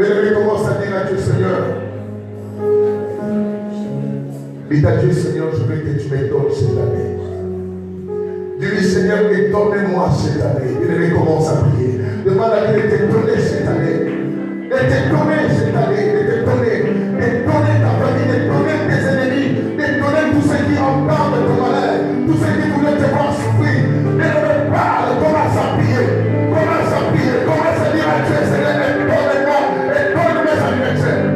bien-aimé, commence à dire à Dieu, Seigneur. Dis à Dieu, Seigneur, je veux que tu me donnes cette année. Dis-lui, Seigneur, donne-moi cette année. Bien-aimé, commence à prier. Demande à Dieu de te donner cette année. De te donner cette année. De te donner. De donner ta famille. De donner tes ennemis. De donner tous ceux qui entendent ton malheur. Tous ceux qui voulaient te voir souffrir. Bien-aimé, parle. Commence à prier. Commence à prier. Commence à dire à Dieu, Seigneur, donne-moi. Et donne mes adversaires.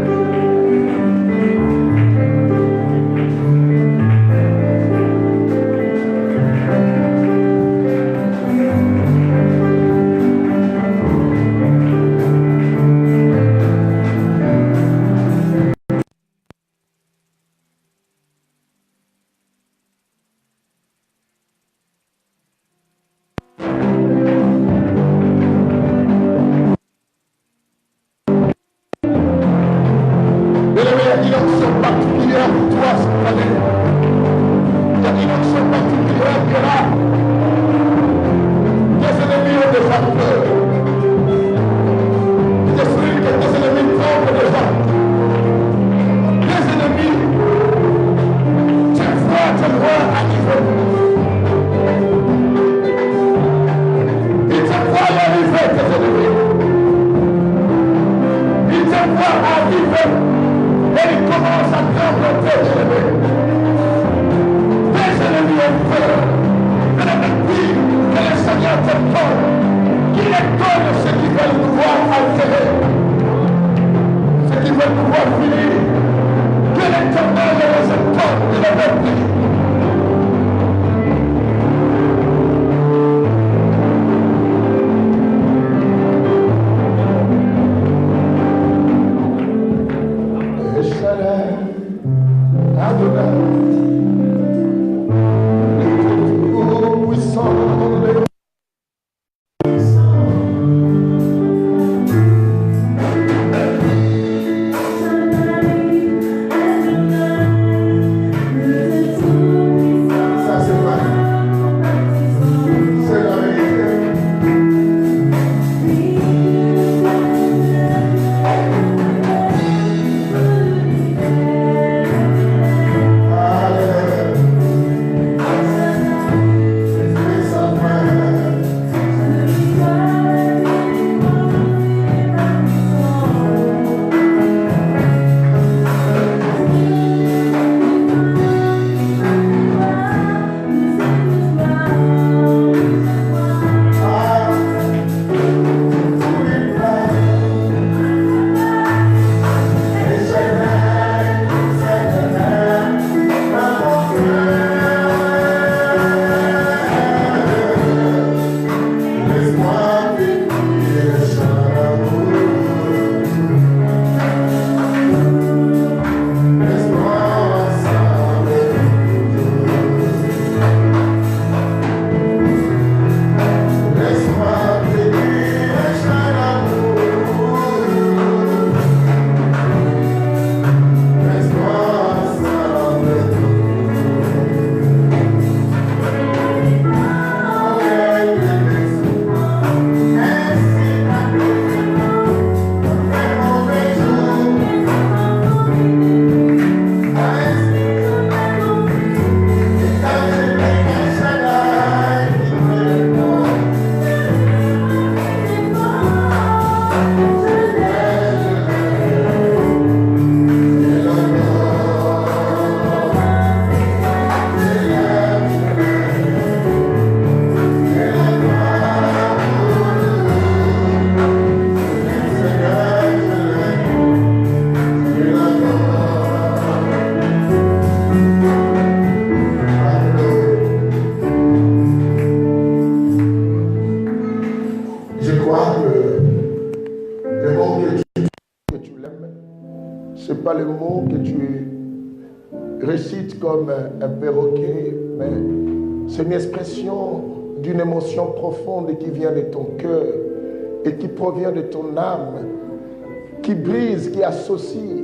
Comme un perroquet, mais c'est une expression d'une émotion profonde qui vient de ton cœur et qui provient de ton âme, qui brise, qui associe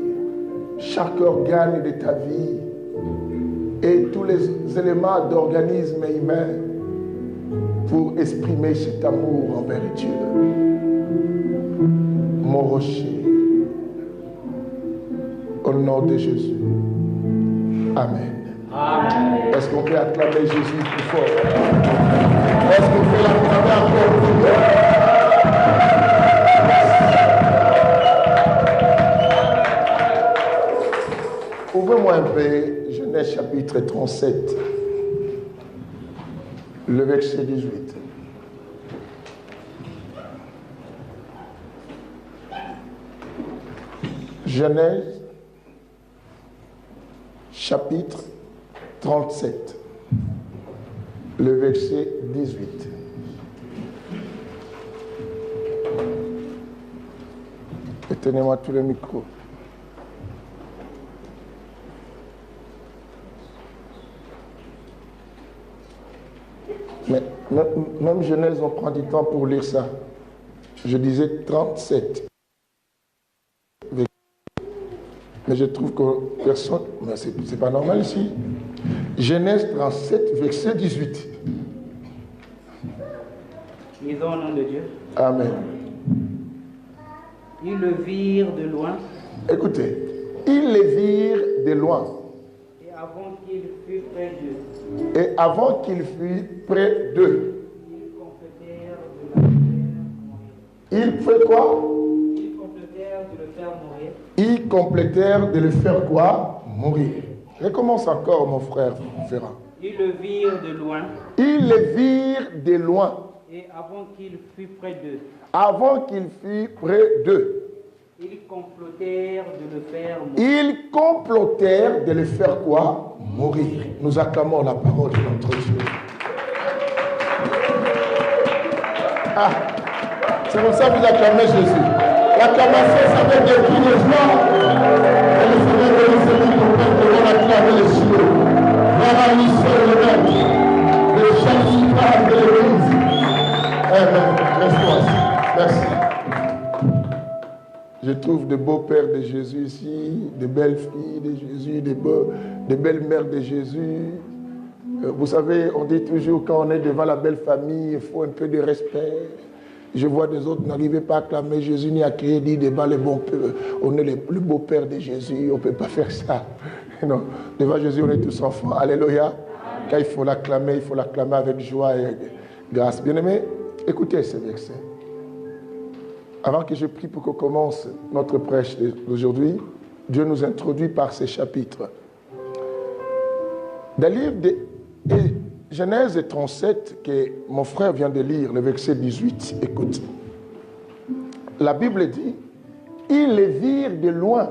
chaque organe de ta vie et tous les éléments d'organisme humain pour exprimer cet amour envers Dieu. Mon rocher, Au nom de Jésus. Amen. Amen. Est-ce qu'on peut acclamer Jésus plus fort? Est-ce qu'on peut l'acclamer encore plus fort? Ouvrez-moi un peu Genèse chapitre 37, le verset 18. Genèse chapitre 37, le verset 18. Tenez-moi tout le micro. Mais même Genèse, on prend du temps pour lire ça. Je disais 37. Mais je trouve que personne... Mais c'est pas normal ici. Genèse 37, verset 18. Lisons au nom de Dieu. Amen. Ils le virent de loin. Écoutez, ils les virent de loin. Et avant qu'il fût près d'eux. Et avant qu'il fût près d'eux. Ils complétèrent de le faire mourir. Ils fait quoi? Ils complétèrent de le faire mourir. Ils complétèrent de le faire quoi? Mourir. Recommence encore, mon frère Ferrand. Ils le virent de loin. Ils les virent de loin. Et avant qu'il fût près d'eux. Avant qu'il fût près d'eux. Ils complotèrent de le faire mourir. Ils complotèrent de le faire quoi? Mourir. Nous acclamons la parole de notre Dieu. Ah, c'est pour ça que vous acclamez Jésus. L'acclamation, ça veut dire qu'il est mort. Et le Seigneur de celui qui peut acclamer les cieux. Réalisez le même. Le changement de l'Église. Amen. Restons assis. Merci. Je trouve de beaux pères de Jésus ici, de belles filles de Jésus, de belles mères de Jésus. Vous savez, on dit toujours quand on est devant la belle famille, il faut un peu de respect. Je vois des autres n'arriver pas à acclamer Jésus ni à crier, dire devant les bons pères. On est le beau père de Jésus, on ne peut pas faire ça. Non, devant Jésus, on est tous enfants. Alléluia. Quand il faut l'acclamer avec joie et grâce. Bien-aimés, écoutez ce verset. Avant que je prie pour qu'on commence notre prêche d'aujourd'hui, Dieu nous introduit par ces chapitres. Dans le livre de Genèse 37, que mon frère vient de lire, le verset 18, écoute. La Bible dit, ils les virent de loin.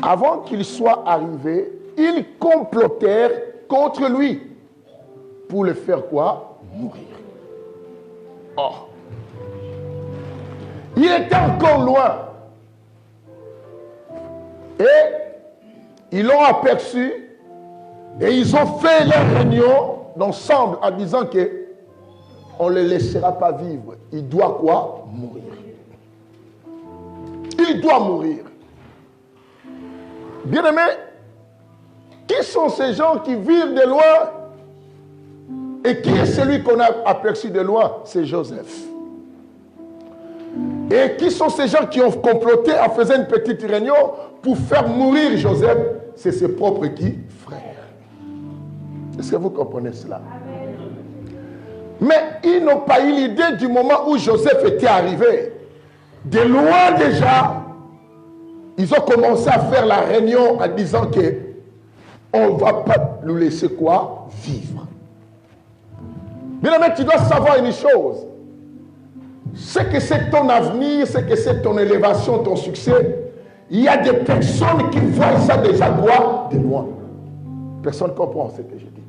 Avant qu'il soit arrivé, ils complotèrent contre lui. Pour le faire quoi? Mourir. Oh. Il était encore loin. Et ils l'ont aperçu et ils ont fait leur réunion ensemble en disant que on ne le laissera pas vivre. Il doit quoi? Mourir. Il doit mourir. Bien-aimés, qui sont ces gens qui vivent de loin? Et qui est celui qu'on a aperçu de loin? C'est Joseph. Et qui sont ces gens qui ont comploté en faisant une petite réunion pour faire mourir Joseph? C'est ses propres qui? Frères. Est-ce que vous comprenez cela? Amen. Mais ils n'ont pas eu l'idée du moment où Joseph était arrivé. De loin déjà, ils ont commencé à faire la réunion en disant que on ne va pas nous laisser quoi? Vivre. Bien aimé, tu dois savoir une chose. Ce que c'est ton avenir, ce que c'est ton élévation, ton succès, il y a des personnes qui voient ça déjà quoi? De loin. Personne ne comprend ce que je dis.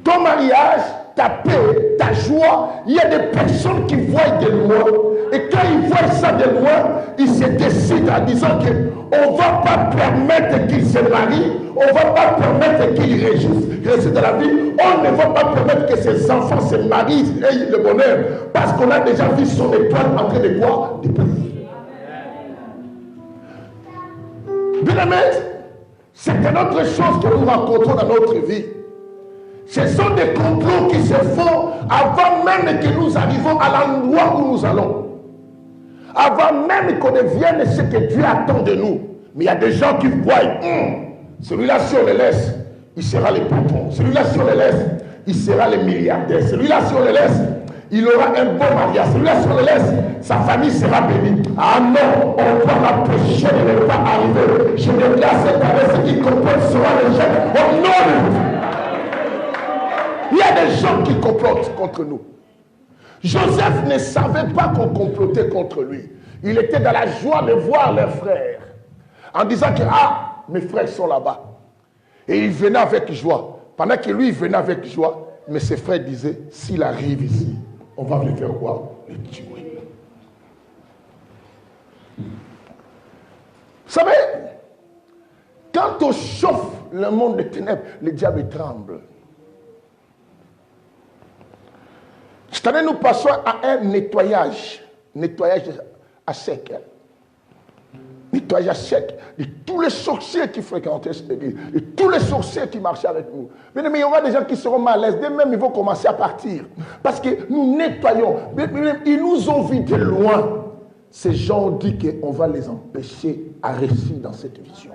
Ton mariage, ta paix, ta joie, il y a des personnes qui voient de loin. Et quand ils voient ça de loin, ils se décident en disant qu'on ne va pas permettre qu'ils se marient, on ne va pas permettre qu'ils réussissent dans la vie, on ne va pas permettre que ses enfants se marient et aient le bonheur, parce qu'on a déjà vu son étoile en train de quoi? De briller. Bien aimé, c'est une autre chose que nous rencontrons dans notre vie. Ce sont des complots qui se font avant même que nous arrivons à l'endroit où nous allons. Avant même qu'on devienne ce que Dieu attend de nous. Mais il y a des gens qui voient, celui-là, si on le laisse, il sera le patron. Celui-là, si on le laisse, il sera le milliardaire. Celui-là, si on le laisse, il aura un bon mariage. Celui-là, si on le laisse, sa famille sera bénie. Ah non, on va m'empêcher de ne pas arriver. Je déclare cette année, ce qui complote sera le jeu. Au nom de Dieu. Il y a des gens qui complotent contre nous. Joseph ne savait pas qu'on complotait contre lui. Il était dans la joie de voir leurs frères. En disant que, mes frères sont là-bas. Et il venait avec joie. Pendant que lui, il venait avec joie, mais ses frères disaient, s'il arrive ici, on va le faire quoi? Le tuer. Vous savez, quand on chauffe le monde des ténèbres, le diable tremble. Cette année, nous passons à un nettoyage à sec. Nettoyage à sec de tous les sorciers qui fréquentaient cette église, de tous les sorciers qui marchaient avec nous. Mais il y aura des gens qui seront mal à l'aise, dès même ils vont commencer à partir. Parce que nous nettoyons. Ils nous ont vus de loin. Ces gens ont dit qu'on va les empêcher à réussir dans cette vision.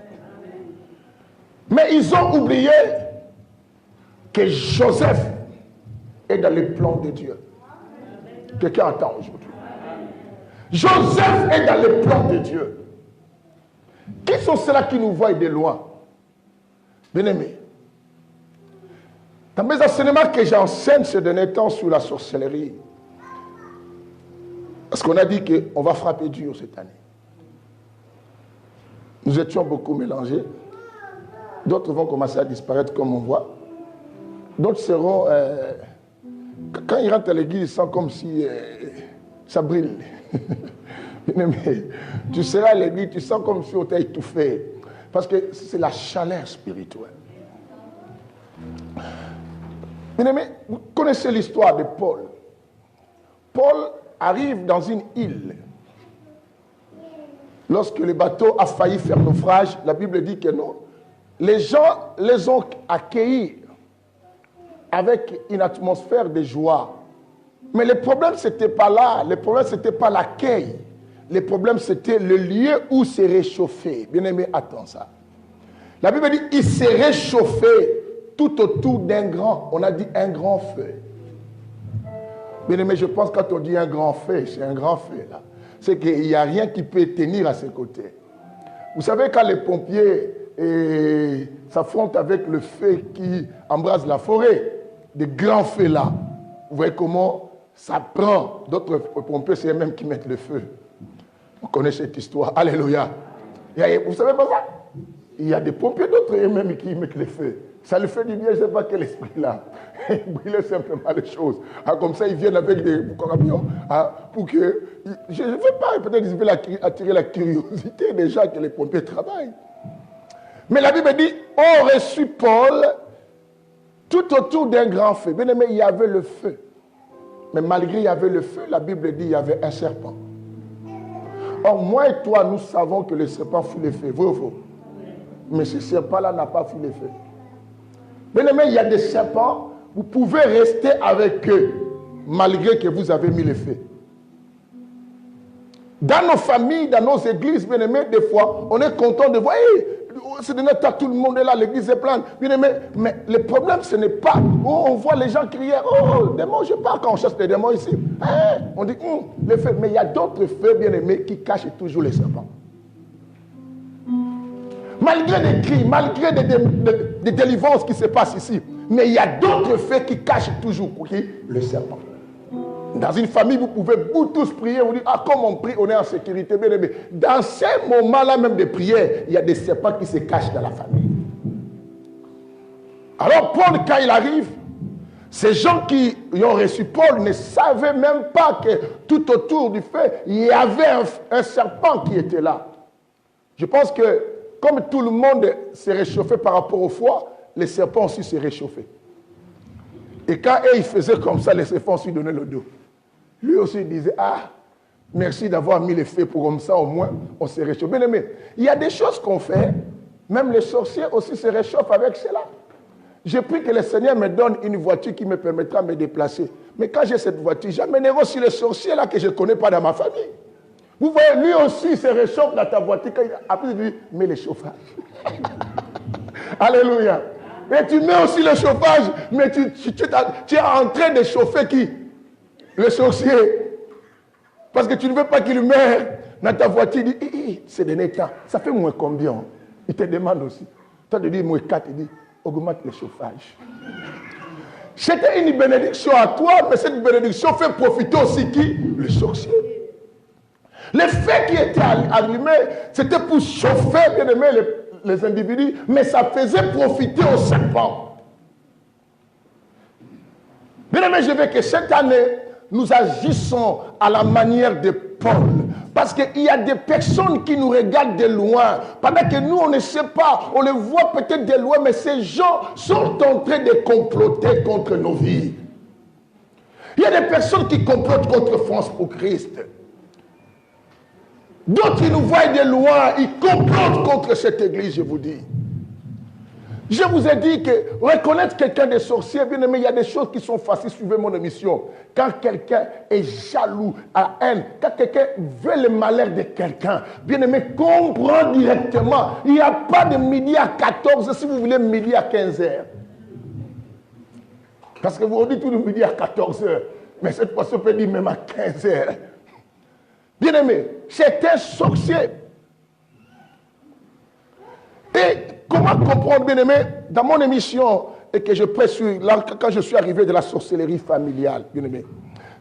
Mais ils ont oublié que Joseph est dans les plans de Dieu. Quelqu'un entend aujourd'hui. Joseph est dans les plans de Dieu. Qui sont ceux-là qui nous voient de loin? Bien-aimés, dans mes enseignements que j'enseigne ces derniers temps sur la sorcellerie, parce qu'on a dit qu'on va frapper dur cette année. Nous étions beaucoup mélangés. D'autres vont commencer à disparaître comme on voit. D'autres seront... quand ils rentrent à l'église, ils sentent comme si ça brille. Mais tu seras à l'église, tu sens comme si on t'a étouffé. Parce que c'est la chaleur spirituelle. Mais vous connaissez l'histoire de Paul. Paul arrive dans une île. Lorsque le bateau a failli faire naufrage, la Bible dit que non. Les gens les ont accueillis avec une atmosphère de joie. Mais le problème, ce n'était pas là. Le problème, ce n'était pas l'accueil. Le problème, c'était le lieu où s'est réchauffé. Bien-aimé, attends ça. La Bible dit, il s'est réchauffé tout autour d'un grand, on a dit un grand feu. Bien-aimé, je pense que quand on dit un grand feu, c'est un grand feu là. C'est qu'il n'y a rien qui peut tenir à ses côtés. Vous savez, quand les pompiers s'affrontent avec le feu qui embrase la forêt, des grands feux là, vous voyez comment ça prend. D'autres pompiers, c'est eux-mêmes qui mettent le feu. On connaît cette histoire. Alléluia. Vous savez pas ça? Il y a des pompiers, d'autres eux-mêmes qui mettent le feu. Ça le fait du bien, je ne sais pas quel esprit là. Brûler simplement les choses. Comme ça, ils viennent avec des camions pour que... Je ne veux pas, peut-être qu'ils veulent attirer la curiosité des gens que les pompiers travaillent. Mais la Bible dit, on reçut Paul tout autour d'un grand feu. Bien aimé, il y avait le feu. Mais malgré qu'il y avait le feu, la Bible dit qu'il y avait un serpent. Or, moi et toi, nous savons que le serpent fout le feu. Vrai ou faux? Mais ce serpent-là n'a pas foutu le feu. Bien aimé, il y a des serpents, vous pouvez rester avec eux, malgré que vous avez mis le feu. Dans nos familles, dans nos églises, bien aimé, des fois, on est content de voir, hey, c'est de notre temps, tout le monde est là, l'église est pleine. Bien aimé, mais le problème, ce n'est pas, on voit les gens crier, oh, démon, je pars quand on chasse les démons ici. Hey, on dit, les feux. Mais il y a d'autres feux, bien aimés, qui cachent toujours les serpents. Malgré des cris, malgré des délivrances qui se passent ici, mais il y a d'autres faits qui cachent toujours le serpent. Dans une famille, vous pouvez vous tous prier, vous dites, comme on prie, on est en sécurité, bien aimé. Dans ces moments-là même de prière, il y a des serpents qui se cachent dans la famille. Alors Paul, quand il arrive, ces gens qui ont reçu Paul ne savaient même pas que tout autour du feu, il y avait un serpent qui était là. Je pense que comme tout le monde s'est réchauffé par rapport au foie, les serpents aussi s'est réchauffé. Et quand ils faisaient comme ça, les serpents aussi donnaient le dos. Lui aussi disait, merci d'avoir mis les feux pour comme ça, au moins, on s'est réchauffé. Bien aimé, il y a des choses qu'on fait, même les sorciers aussi se réchauffent avec cela. J'ai pris que le Seigneur me donne une voiture qui me permettra de me déplacer. Mais quand j'ai cette voiture, j'amènerai aussi les sorciers là que je ne connais pas dans ma famille. Vous voyez, lui aussi se réchauffe dans ta voiture. Après, il dit, mets le chauffage. Alléluia. Et tu mets aussi le chauffage, mais tu es en train de chauffer qui? Le sorcier. Parce que tu ne veux pas qu'il meure dans ta voiture. Il dit, c'est de temps. Ça fait moins combien? Il te demande aussi. Toi, tu dis, moins 4, il dit, augmente le chauffage. C'était une bénédiction à toi, mais cette bénédiction fait profiter aussi qui? Le sorcier. Le feu qui était allumé, c'était pour chauffer, bien aimé, les individus, mais ça faisait profiter au serpent. Bien aimé, je veux que cette année, nous agissons à la manière de Paul. Parce qu'il y a des personnes qui nous regardent de loin. Pendant que nous, on ne sait pas, on les voit peut-être de loin, mais ces gens sont en train de comploter contre nos vies. Il y a des personnes qui complotent contre France pour Christ. D'autres qui nous voient de loin, ils complotent contre cette église, je vous dis. Je vous ai dit que reconnaître quelqu'un de sorcier, bien aimé, il y a des choses qui sont faciles, suivez mon émission. Quand quelqu'un est jaloux, à haine, quand quelqu'un veut le malheur de quelqu'un, bien aimé, comprend directement. Il n'y a pas de midi à 14, si vous voulez, midi à 15 heures. Parce que vous dites tout le midi à 14 heures, mais cette fois-ci, on peut dire même à 15 heures. Bien aimé, c'est un sorcier. Et comment comprendre, bien aimé, dans mon émission, et que je prêche là, quand je suis arrivé de la sorcellerie familiale, bien aimé,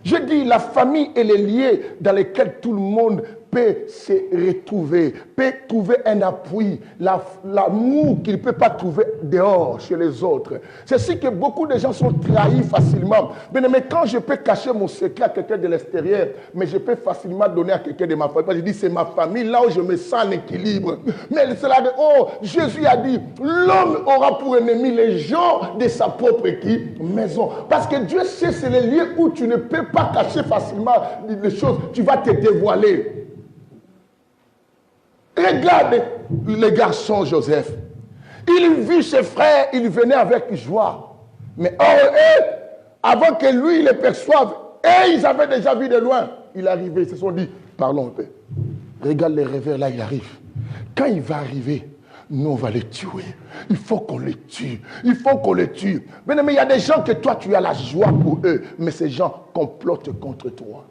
je dis la famille et les liens dans lesquels tout le monde peut se retrouver, peut trouver un appui, l'amour qu'il ne peut pas trouver dehors chez les autres. C'est ce que beaucoup de gens sont trahis facilement. Mais quand je peux cacher mon secret à quelqu'un de l'extérieur, mais je peux facilement donner à quelqu'un de ma famille. Parce que je dis, c'est ma famille, là où je me sens en équilibre. Mais cela dit, oh, Jésus a dit, l'homme aura pour ennemi les gens de sa propre maison. Parce que Dieu sait, c'est les lieux où tu ne peux pas cacher facilement les choses. Tu vas te dévoiler. Regarde le garçon Joseph. Il vit ses frères, il venait avec joie. Mais eux, avant que lui il les perçoive, ils avaient déjà vu de loin. Il arrivait, ils se sont dit, parlons un peu. Regarde les rêveurs, là il arrive. Quand il va arriver, nous on va les tuer. Il faut qu'on les tue. Il faut qu'on les tue. Mais il y a des gens que toi tu as la joie pour eux, mais ces gens complotent contre toi.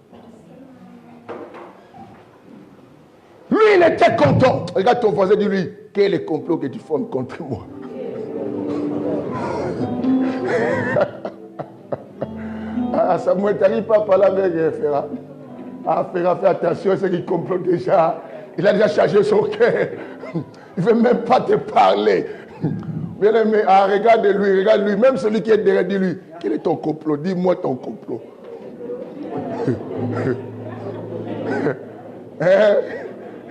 Lui, il était content. Regarde ton voisin, dis-lui, quel est le complot que tu formes contre moi? Samuel, tu n'arrives pas à parler avec Ferra. Ferra, fais attention, c'est qu'il complote déjà. Il a déjà chargé son cœur. Il ne veut même pas te parler. Bien aimé, regarde-lui, même celui qui est derrière, dis-lui, quel est ton complot? Dis-moi ton complot.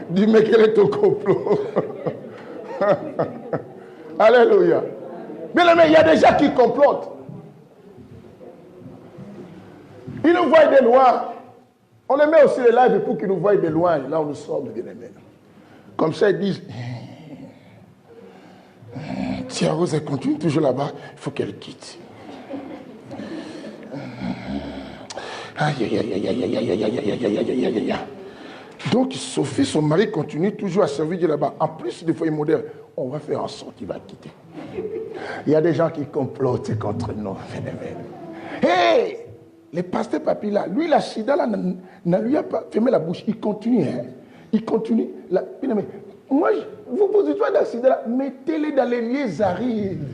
Dis-moi quel est ton complot. Alléluia. Bien aimé, il y a des gens qui complotent. Ils nous voient de loin. On les met aussi les lives pour qu'ils nous voient de loin, là où nous sommes, bien aimés. Comme ça, ils disent, Tia Rose, elle continue toujours là-bas, il faut qu'elle quitte. Aïe, aïe, aïe, aïe, aïe, aïe, aïe, aïe, aïe, aïe, aïe, aïe, aïe. Donc, Sophie, son mari, continue toujours à servir Dieu là-bas. En plus, des fois, il moderne. On va faire en sorte qu'il va quitter. Il y a des gens qui complotent contre nous. Hé! Le pasteur Papi, là, lui, la sida, là, ne lui a pas fermé la bouche. Il continue, hein. Il continue. Moi, vous êtes dans la sida, là, mettez-les dans les lieux arides.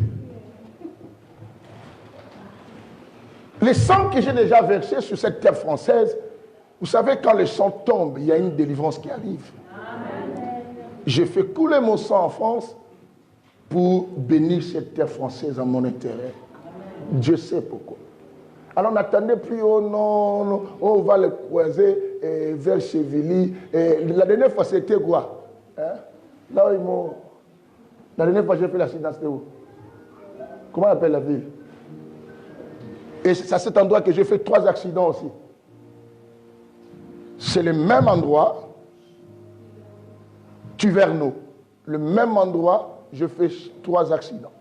Les sangs que j'ai déjà versés sur cette terre française, vous savez, quand le sang tombe, il y a une délivrance qui arrive. J'ai fait couler mon sang en France pour bénir cette terre française à mon intérêt. Dieu sait pourquoi. Alors n'attendez plus, oh non, non, on va le croiser vers Chevilly. La dernière fois, c'était quoi? Hein? Là où ils m'ont... La dernière fois, j'ai fait l'accident, c'était où? Comment on appelle la ville? Et c'est à cet endroit que j'ai fait 3 accidents aussi. C'est le même endroit, Tuverneau. Le même endroit, je fais 3 accidents.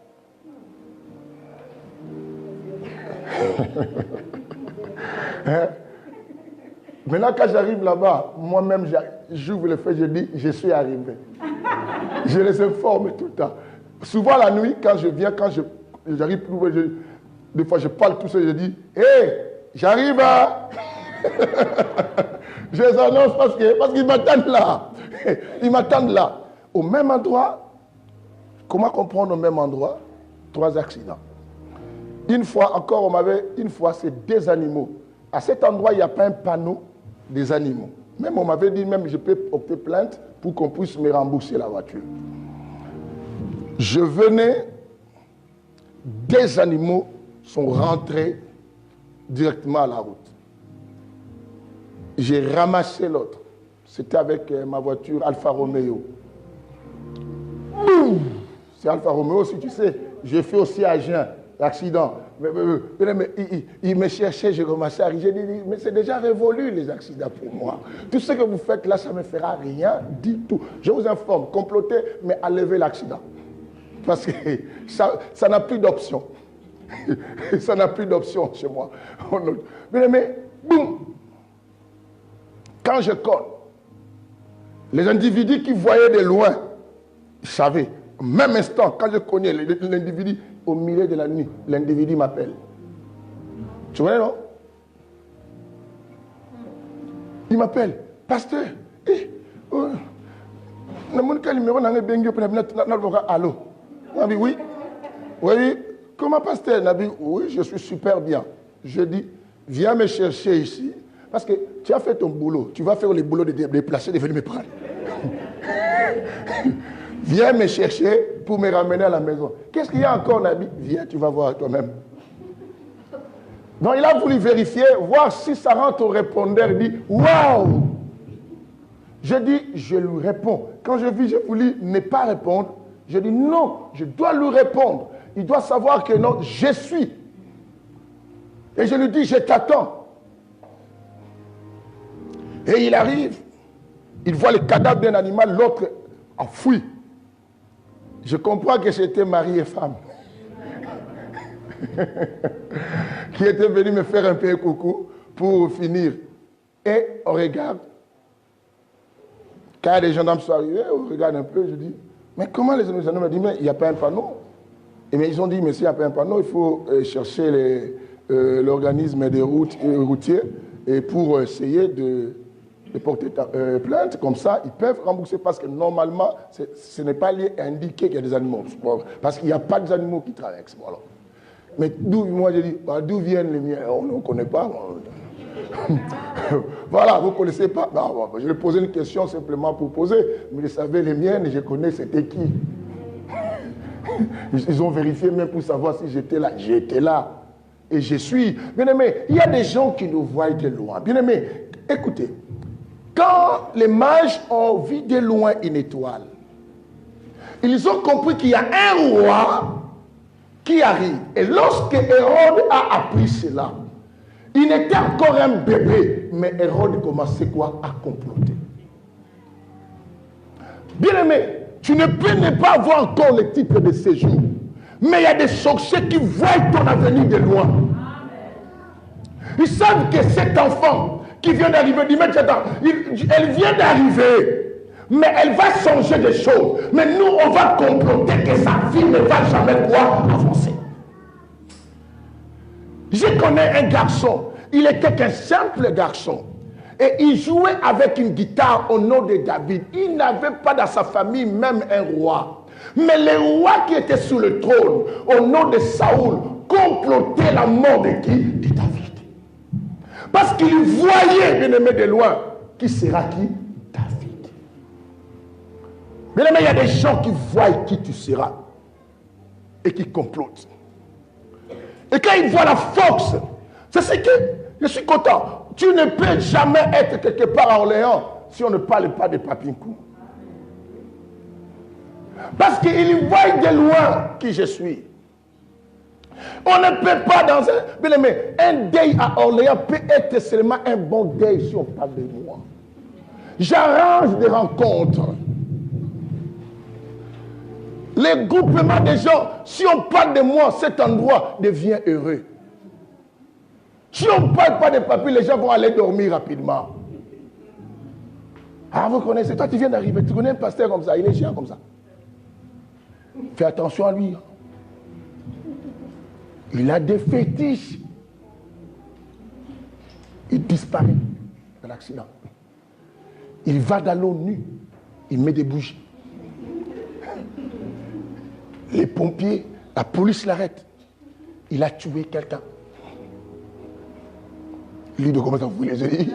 Maintenant, quand j'arrive là-bas, moi-même, j'ouvre le feu, je dis, je suis arrivé. Je les informe tout le temps. Souvent la nuit, quand je viens, quand j'arrive, des fois je parle tout seul, je dis, hé, j'arrive à... Je les annonce parce qu'ils m'attendent là. Ils m'attendent là. Au même endroit, comment comprendre au même endroit? 3 accidents. Une fois encore, une fois, c'est des animaux. À cet endroit, il n'y a pas un panneau des animaux. Même on m'avait dit, même je peux porter plainte pour qu'on puisse me rembourser la voiture. Je venais, des animaux sont rentrés directement à la route. J'ai ramassé l'autre. C'était avec ma voiture Alfa Romeo. Boum! C'est Alfa Romeo, si tu sais. J'ai fait aussi à Jeun, l'accident. Mais il me cherchait, j'ai commencé à rire. J'ai dit, mais c'est déjà révolu les accidents pour moi. Tout ce que vous faites là, ça ne me fera rien du tout. Je vous informe, complotez, mais enlevez l'accident. Parce que ça n'a plus d'option. Ça n'a plus d'option chez moi. Mais boum! Quand je colle, les individus qui voyaient de loin, ils savaient. Au même instant, quand je connais l'individu, au milieu de la nuit, l'individu m'appelle. Tu connais, non? Il m'appelle. Pasteur, allô? Nabi, oui. Oui. Comment, pasteur? Nabi, oui, je suis super bien. Je dis, viens me chercher ici. Parce que tu as fait ton boulot. Tu vas faire le boulot de déplacer, de venir me prendre. Viens me chercher pour me ramener à la maison. Qu'est-ce qu'il y a encore, Nabi? Viens, tu vas voir toi-même. Donc, il a voulu vérifier, voir si ça rentre au répondeur. Il dit, waouh! Je dis, je lui réponds. Quand je vis, j'ai voulu ne pas répondre. Je dis, non, je dois lui répondre. Il doit savoir que non, je suis. Et je lui dis, je t'attends. Et il arrive, il voit le cadavre d'un animal, l'autre enfoui. Je comprends que c'était mari et femme qui étaient venus me faire un peu coucou pour finir. Et on regarde. Quand les gendarmes sont arrivés, on regarde un peu, je dis, mais comment les gendarmes me disent, mais il n'y a pas un panneau? Et bien ils ont dit, mais s'il n'y a pas un panneau, il faut chercher l'organisme des routiers et pour essayer de porter plainte, comme ça, ils peuvent rembourser parce que normalement, ce n'est pas indiqué qu'il y a des animaux. Parce qu'il n'y a pas d'animaux qui traversent. Voilà. Mais moi, je dis, bah, d'où viennent les miens? On ne connaît pas. Voilà, vous ne connaissez pas. Non, je lui ai posé une question simplement pour poser. Mais vous savez, les miennes, je connais c'était qui. Ils ont vérifié même pour savoir si j'étais là. J'étais là. Et je suis. Bien aimé, il y a des gens qui nous voient de loin. Bien aimé, écoutez. Quand les mages ont vu de loin une étoile, ils ont compris qu'il y a un roi qui arrive. Et lorsque Hérode a appris cela, il n'était encore un bébé, mais Hérode commençait quoi? À comploter. Bien aimé, tu ne peux ne pas avoir encore le titre de séjour, mais il y a des sorciers qui voient ton avenir de loin. Ils savent que cet enfant qui vient d'arriver, elle vient d'arriver, mais elle va changer des choses. Mais nous, on va comploter que sa vie ne va jamais pouvoir avancer. Je connais un garçon, il était qu'un simple garçon. Et il jouait avec une guitare au nom de David. Il n'avait pas dans sa famille même un roi. Mais le roi qui était sur le trône, au nom de Saoul, complotait la mort de qui? De David. Parce qu'il voyait, bien aimé de loin, qui sera qui? David. Bien aimé, il y a des gens qui voient qui tu seras et qui complotent. Et quand ils voient la force, c'est ce que je suis content. Tu ne peux jamais être quelque part à Orléans si on ne parle pas de Papinkou. Parce qu'ils voient de loin qui je suis. On ne peut pas dans un... Bien aimé, un deuil à Orléans peut être seulement un bon deuil si on parle de moi. J'arrange des rencontres. Les groupements des gens, si on parle de moi, cet endroit devient heureux. Si on ne parle pas de papier, les gens vont aller dormir rapidement. Ah, vous connaissez, toi tu viens d'arriver, tu connais un pasteur comme ça, il est chiant comme ça. Fais attention à lui. Il a des fétiches. Il disparaît dans l'accident. Il va dans l'eau nue, il met des bougies. Les pompiers, la police l'arrête. Il a tué quelqu'un. Lui de comment ça vous les dit.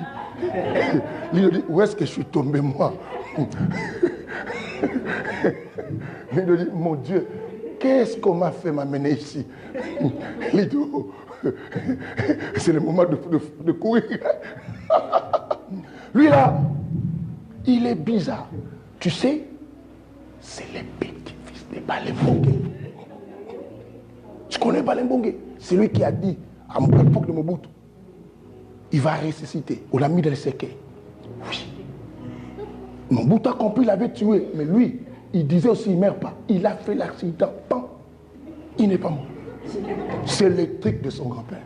Lui dit, où est-ce que je suis tombé moi? Lui dit, mon Dieu, qu'est-ce qu'on m'a fait m'amener ici? Lui dit, oh, c'est le moment de courir. Lui là, il est bizarre. Tu sais, c'est les petits-fils de Balembongue. Tu connais Balembongue? C'est lui qui a dit, à l'époque de Mobutu, il va ressusciter. On l'a mis dans le cercueil. Oui. Mobutu a compris, il avait tué. Mais lui, il disait aussi, il ne meurt pas. Il a fait l'accident. Il n'est pas mort. C'est le truc de son grand-père.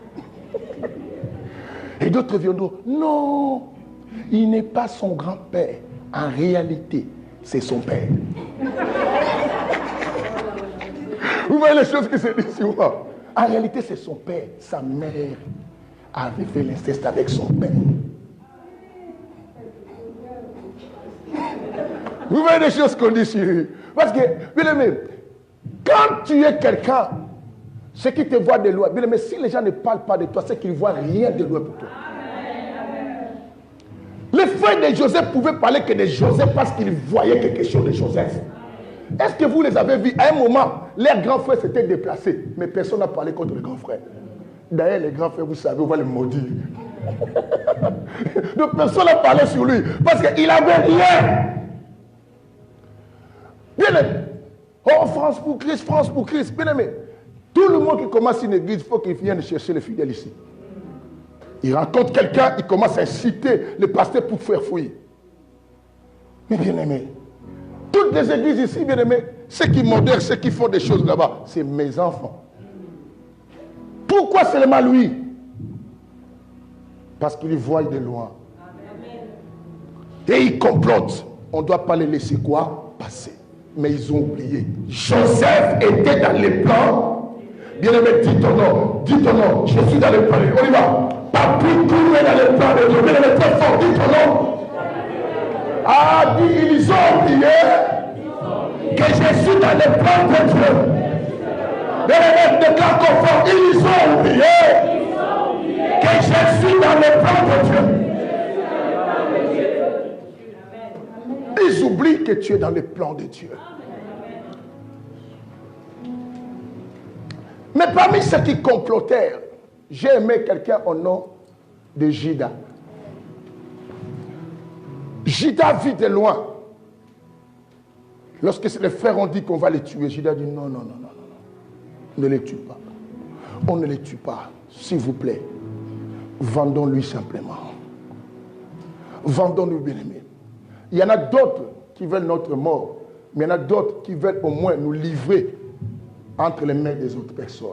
Et d'autres viendront, non, il n'est pas son grand-père. En réalité, c'est son père. Vous voyez les choses qui se disent sur moi. En réalité, c'est son père. Sa mère avait fait l'inceste avec son père. Vous voyez les choses qu'on dit sur lui. Parce que, bien aimé, quand tu es quelqu'un, ceux qui te voient de loin, bien aimé, si les gens ne parlent pas de toi, c'est qu'ils ne voient rien de loin pour toi. Les frères de Joseph pouvaient parler que de Joseph parce qu'ils voyaient quelque chose de Joseph. Est-ce que vous les avez vus? À un moment, leurs grands frères s'étaient déplacés, mais personne n'a parlé contre les grands frères. D'ailleurs, les grands frères, vous savez, on va les maudire. Donc personne n'a parlé sur lui parce qu'il n'avait rien. Bien aimé. Oh, France pour Christ, France pour Christ. Bien aimé. Tout le monde qui commence une église, il faut qu'il vienne chercher les fidèles ici. Il rencontre quelqu'un, il commence à inciter le pasteur pour faire fouiller. Mais bien aimé, toutes les églises ici, bien aimé, ceux qui modèrent, ceux qui font des choses là-bas, c'est mes enfants. Pourquoi seulement lui? Parce qu'il voit de loin. Et ils complotent. On ne doit pas les laisser quoi? Passer. Mais ils ont oublié. Joseph était dans les plans. Bien-aimé, dis ton nom. Dis ton nom. Je suis dans les plans. On y va. Pas plus courir dans les plans de Dieu. Bien-aimé, très fort. Dis ton nom. Ah, dis, ils ont oublié que je suis dans les plans de Dieu. Bien-aimé, déclare confort. Ils ont oublié que je suis dans les plans de Dieu. Ils oublient que tu es dans les plans de Dieu. Mais parmi ceux qui complotèrent, j'ai aimé quelqu'un au nom de Judas. Judas vit de loin. Lorsque les frères ont dit qu'on va les tuer, Judas dit non, non, non, non, non. Ne les tue pas. On ne les tue pas. S'il vous plaît, vendons-lui simplement. Vendons-nous, bien-aimés. Il y en a d'autres qui veulent notre mort, mais il y en a d'autres qui veulent au moins nous livrer entre les mains des autres personnes.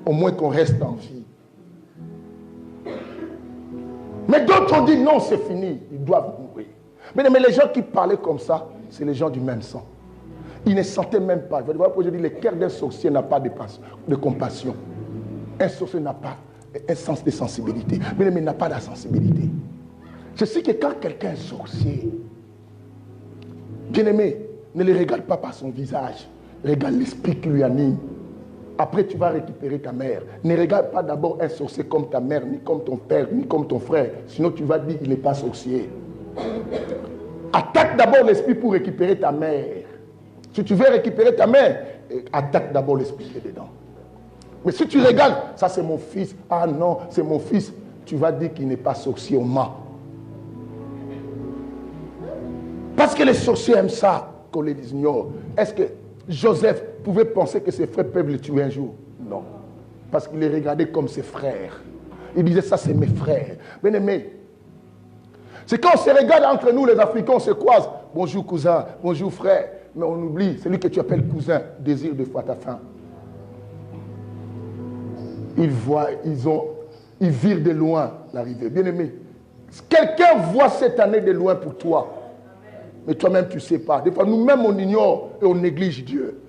Au moins qu'on reste en vie. Mais d'autres ont dit non, c'est fini, ils doivent mourir. Mais les gens qui parlaient comme ça, c'est les gens du même sang. Ils ne sentaient même pas. Je dis, le cœur d'un sorcier n'a pas de compassion. Un sorcier n'a pas un sens de sensibilité. Mais il n'a pas de sensibilité. Je sais que quand quelqu'un est sorcier, bien-aimé, ne le regarde pas par son visage. Regarde l'esprit qui lui anime. Après, tu vas récupérer ta mère. Ne regarde pas d'abord un sorcier comme ta mère, ni comme ton père, ni comme ton frère. Sinon, tu vas dire qu'il n'est pas sorcier. Attaque d'abord l'esprit pour récupérer ta mère. Si tu veux récupérer ta mère, attaque d'abord l'esprit qui est dedans. Mais si tu regardes, ça c'est mon fils. Ah non, c'est mon fils. Tu vas dire qu'il n'est pas sorcier, on ment. Parce que les sorciers aiment ça, qu'on les ignore. Est-ce que Joseph pouvait penser que ses frères peuvent le tuer un jour? Non. Parce qu'il les regardait comme ses frères. Il disait, ça c'est mes frères. Bien aimé, c'est quand on se regarde entre nous, les Africains, on se croise. Bonjour cousin, bonjour frère. Mais on oublie, celui que tu appelles cousin, désire de fois ta faim. Ils voient, ils virent de loin l'arrivée. Bien aimé, quelqu'un voit cette année de loin pour toi. Mais toi-même, tu ne sais pas. Des fois, nous-mêmes, on ignore et on néglige Dieu.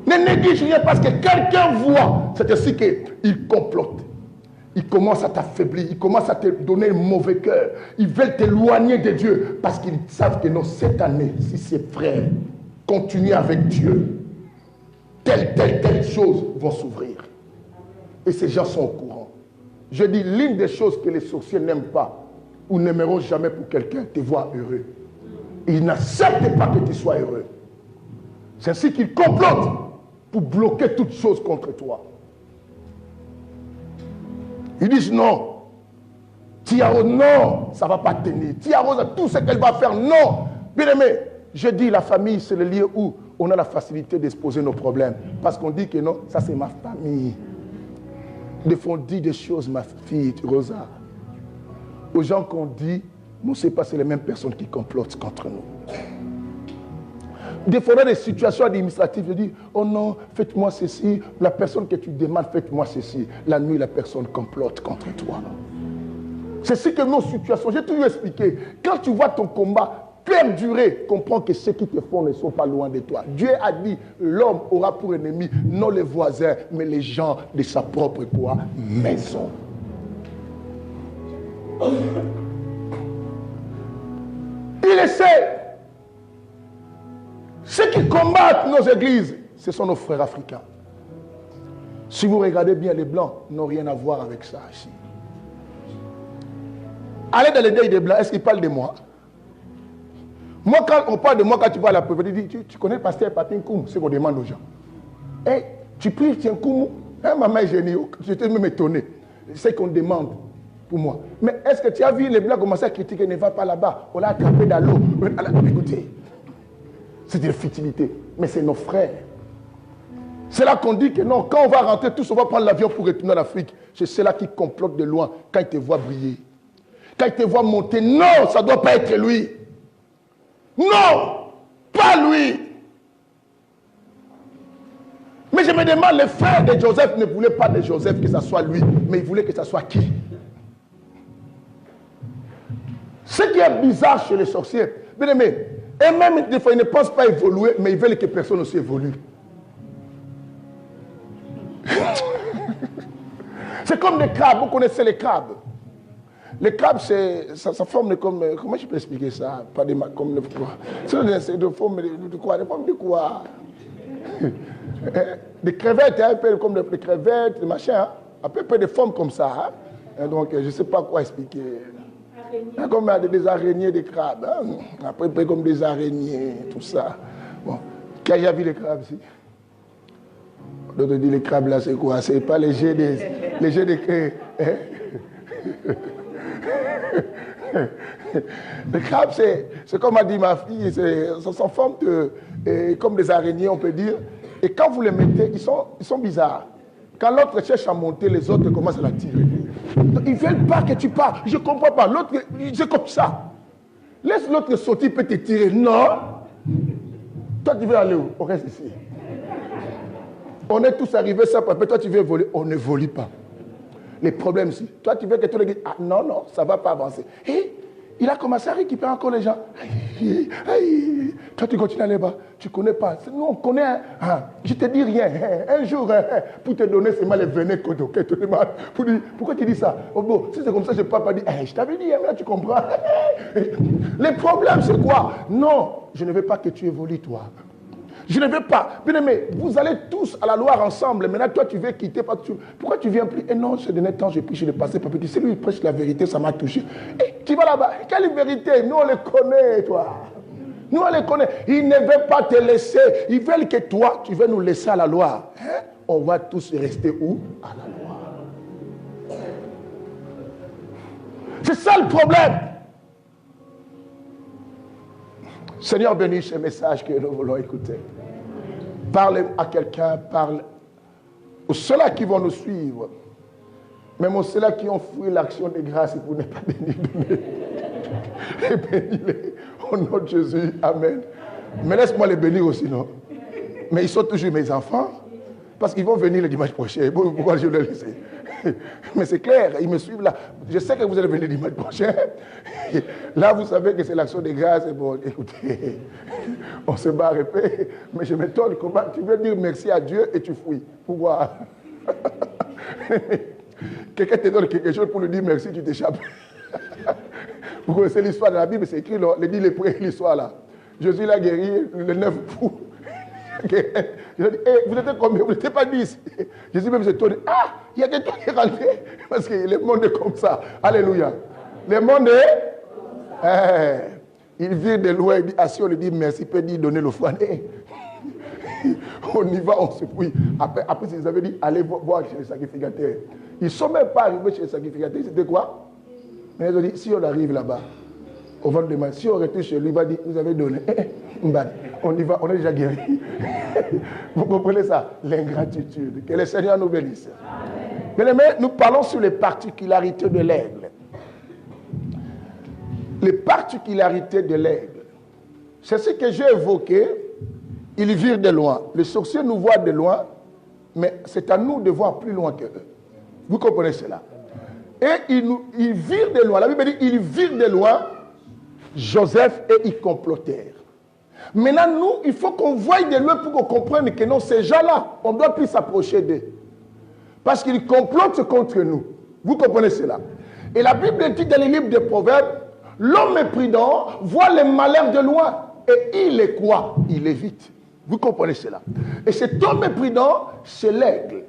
Ne néglige rien parce que quelqu'un voit. C'est ainsi qu'il complote. Il commence à t'affaiblir. Il commence à te donner un mauvais cœur. Ils veulent t'éloigner de Dieu parce qu'ils savent que non, cette année, si ses frères continuent avec Dieu, telle chose vont s'ouvrir. Et ces gens sont au courant. Je dis, l'une des choses que les sorciers n'aiment pas, ou n'aimeront jamais pour quelqu'un, te voir heureux. Ils n'acceptent pas que tu sois heureux. C'est ainsi qu'ils complotent pour bloquer toute chose contre toi. Ils disent non. Tiaro, non, ça ne va pas tenir. Tiaro, tout ce qu'elle va faire, non. Bien aimé, je dis, la famille, c'est le lieu où on a la facilité d'exposer nos problèmes. Parce qu'on dit que non, ça c'est ma famille. Des fois, on dit des choses, ma fille, Rosa. Aux gens qu'on dit, nous, ce n'est pas les mêmes personnes qui complotent contre nous. Des fois, dans des situations administratives, je dis, oh non, faites-moi ceci. La personne que tu demandes, faites-moi ceci. La nuit, la personne complote contre toi. C'est ce que nos situations, j'ai toujours expliqué. Quand tu vois ton combat perdurer, comprends que ceux qui te font ne sont pas loin de toi. Dieu a dit, l'homme aura pour ennemi non les voisins, mais les gens de sa propre quoi, maison. Il essaie. Ceux qui combattent nos églises, ce sont nos frères africains. Si vous regardez bien, les blancs n'ont rien à voir avec ça ici. Allez dans les deuils des blancs, est-ce qu'ils parlent de moi? Moi, quand on parle de moi, quand tu vas à la prophétie, tu connais le pasteur Papin Koum, c'est ce qu'on demande aux gens. Hey, tu pries, tiens Koum, hein, maman est génie, j'étais même étonné. C'est ce qu'on demande pour moi. Mais est-ce que tu as vu les blancs commencer à critiquer, ne va pas là-bas, on l'a attrapé dans l'eau. Écoutez, c'est de la futilité, mais c'est nos frères. C'est là qu'on dit que non, quand on va rentrer tous, on va prendre l'avion pour retourner en Afrique. C'est ceux-là qui complotent de loin quand ils te voient briller. Quand ils te voient monter, non, ça ne doit pas être lui. Non, pas lui. Mais je me demande, les frères de Joseph ne voulaient pas de Joseph que ce soit lui, mais ils voulaient que ce soit qui? Ce qui est bizarre chez les sorciers, bien aimé, et même des fois ils ne pensent pas évoluer, mais ils veulent que personne aussi évolue. C'est comme des crabes, vous connaissez les crabes. Les crabes, ça forme comme... Comment je peux expliquer ça? Pas des comme de quoi? C'est de forme de quoi? Des formes de quoi? Des crevettes, un peu comme des crevettes, des machins, hein? Un peu de formes comme ça. Hein? Donc, je ne sais pas quoi expliquer. Hein, comme des araignées, des crabes. Hein? Après, comme des araignées, tout ça. Bon. Qui a déjà vu les crabes ici? D'autres disent les crabes là, c'est quoi? C'est pas les jets des hein? Les crabes, c'est comme a dit ma fille, ça s'en forme comme des araignées, on peut dire. Et quand vous les mettez, ils sont bizarres. Quand l'autre cherche à monter, les autres commencent à la tirer. Ils ne veulent pas que tu parles. Je ne comprends pas. L'autre, c'est comme ça. Laisse l'autre sauter, il peut te tirer. Non. Toi, tu veux aller où? On reste ici. On est tous arrivés, ça, toi, tu veux voler. On ne vole pas. Les problèmes ici. Toi, tu veux que tout le monde dise, ah non, non, ça ne va pas avancer. Et il a commencé à récupérer encore les gens. Toi, tu continues à aller bas. Tu ne connais pas. Nous, on connaît. Hein. Je ne te dis rien. Un jour, pour te donner seulement les venin pour dire, pourquoi tu dis ça? Oh, bon, si c'est comme ça, je ne peux pas dire, je t'avais dit, mais là, tu comprends. Les problèmes, c'est quoi? Non, je ne veux pas que tu évolues, toi. Je ne veux pas. Bien aimé, vous allez tous à la Loire ensemble. Maintenant, toi, tu veux quitter. Pourquoi tu viens plus? Et non, ce dernier temps, j'ai pris chez le passé. Papa, c'est lui qui prêche la vérité, ça m'a touché. Et tu vas là-bas. Quelle vérité? Nous, on les connaît, toi. Nous, on les connaît. Ils ne veulent pas te laisser. Ils veulent que toi, tu veux nous laisser à la Loire. Hein? On va tous rester où? À la Loire. C'est ça le problème. Seigneur, bénis ce message que nous voulons écouter. Parle à quelqu'un, parle aux ceux-là qui vont nous suivre, même aux ceux-là qui ont fui l'action de grâce pour ne pas donner. Et bénis-les au nom de Jésus. Amen. Mais laisse-moi les bénir aussi, non? Mais ils sont toujours mes enfants, parce qu'ils vont venir le dimanche prochain. Pourquoi je les laisse? Mais c'est clair, ils me suivent là. Je sais que vous allez venir dimanche prochain. Là, vous savez que c'est l'action de grâce. Bon, écoutez, on se barre épais. Mais je m'étonne comment tu veux dire merci à Dieu et tu fouilles. Pourquoi? Quelqu'un te donne quelque chose pour lui dire merci, tu t'échappes. Vous connaissez l'histoire de la Bible, c'est écrit, les 10 lépreux, l'histoire là. Jésus l'a guéri, les 9 fous. Je dis, vous êtes combien? Vous n'étiez pas 10. Jésus même s'est étonné. Ah, il y a quelqu'un qui est rentré. Parce que le monde est comme ça. Alléluia. Le monde est... il vient de loin, il dit, ah, si on lui dit merci, il peut dire donner l'offrande. On y va, on se fouille. Après, ils avaient dit, allez voir chez les sacrificateurs. Ils ne sont même pas arrivés chez les sacrificateurs. C'était quoi? Mais ils ont dit, si on arrive là-bas, on va demander, si on retourne chez lui, il va dire, vous avez donné. On y va, on est déjà guéri. Vous comprenez ça? L'ingratitude. Que le Seigneur nous bénisse. Bien aimés, nous parlons sur les particularités de l'aigle. Les particularités de l'aigle. C'est ce que j'ai évoqué. Ils virent de loin. Les sorciers nous voient de loin, mais c'est à nous de voir plus loin qu'eux. Vous comprenez cela? Et ils virent de loin. La Bible dit, ils virent de loin Joseph et ils complotèrent. Maintenant, nous, il faut qu'on voie de loin pour qu'on comprenne que non, ces gens-là, on ne doit plus s'approcher d'eux. Parce qu'ils complotent contre nous. Vous comprenez cela? Et la Bible dit dans les livres des Proverbes, l'homme est prudent, voit les malheurs de loin. Et il est quoi? Il évite. Vous comprenez cela? Et cet homme est prudent, c'est l'aigle.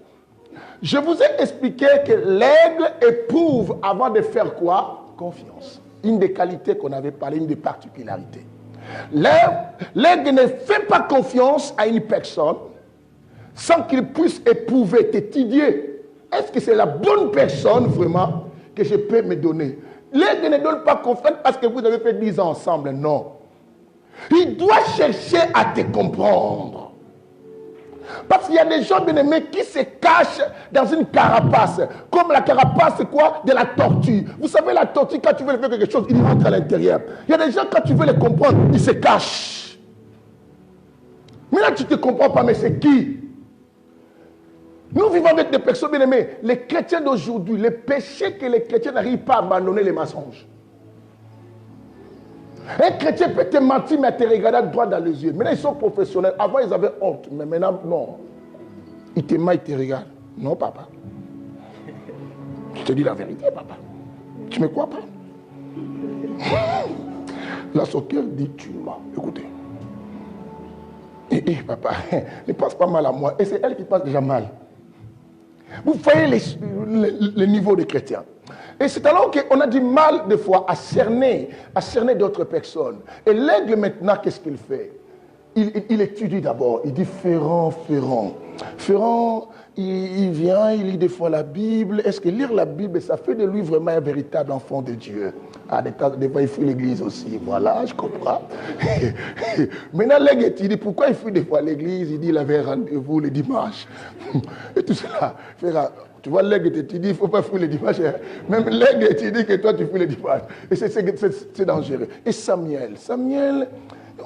Je vous ai expliqué que l'aigle éprouve avant de faire quoi? Confiance. Une des qualités qu'on avait parlé, une des particularités. L'aigle ne fait pas confiance à une personne sans qu'il puisse éprouver, t'étudier. Est-ce que c'est la bonne personne vraiment que je peux me donner? L'aigle ne donne pas confiance parce que vous avez fait 10 ans ensemble, non. Il doit chercher à te comprendre. Parce qu'il y a des gens bien-aimés qui se cachent dans une carapace. Comme la carapace, quoi? De la tortue. Vous savez, la tortue, quand tu veux faire quelque chose, il rentre à l'intérieur. Il y a des gens, quand tu veux les comprendre, ils se cachent. Maintenant, tu ne te comprends pas, mais c'est qui? Nous vivons avec des personnes bien-aimées. Les chrétiens d'aujourd'hui, les péchés que les chrétiens n'arrivent pas à abandonner, les mensonges. Un chrétien peut te mentir, mais te regarder droit dans les yeux. Maintenant, ils sont professionnels. Avant, ils avaient honte. Mais maintenant, non. Ils te mentent, ils te regardent. Non, papa. Je te dis la vérité, papa. Tu me crois pas? Là, son cœur dit, tu mens. Écoutez. Papa, ne passe pas mal à moi. Et c'est elle qui passe déjà mal. Vous voyez le niveau des chrétiens. Et c'est alors qu'on a du mal, des fois, à cerner d'autres personnes. Et l'aigle, maintenant, qu'est-ce qu'il fait? Il étudie d'abord. Il dit, Ferrand. Ferrand, il vient, il lit des fois la Bible. Est-ce que lire la Bible, ça fait de lui vraiment un véritable enfant de Dieu? Ah, des fois, il fuit l'église aussi. Voilà, je comprends. Maintenant, l'aigle étudie. Pourquoi il fuit des fois l'église? Il dit, il avait rendez-vous le dimanche. Et tout cela. Ferrand. Tu vois, l'aigle te dit, il ne faut pas fuir le dimanche. Même l'aigle te dit que toi, tu fuis le dimanche. Et c'est dangereux. Et Samuel,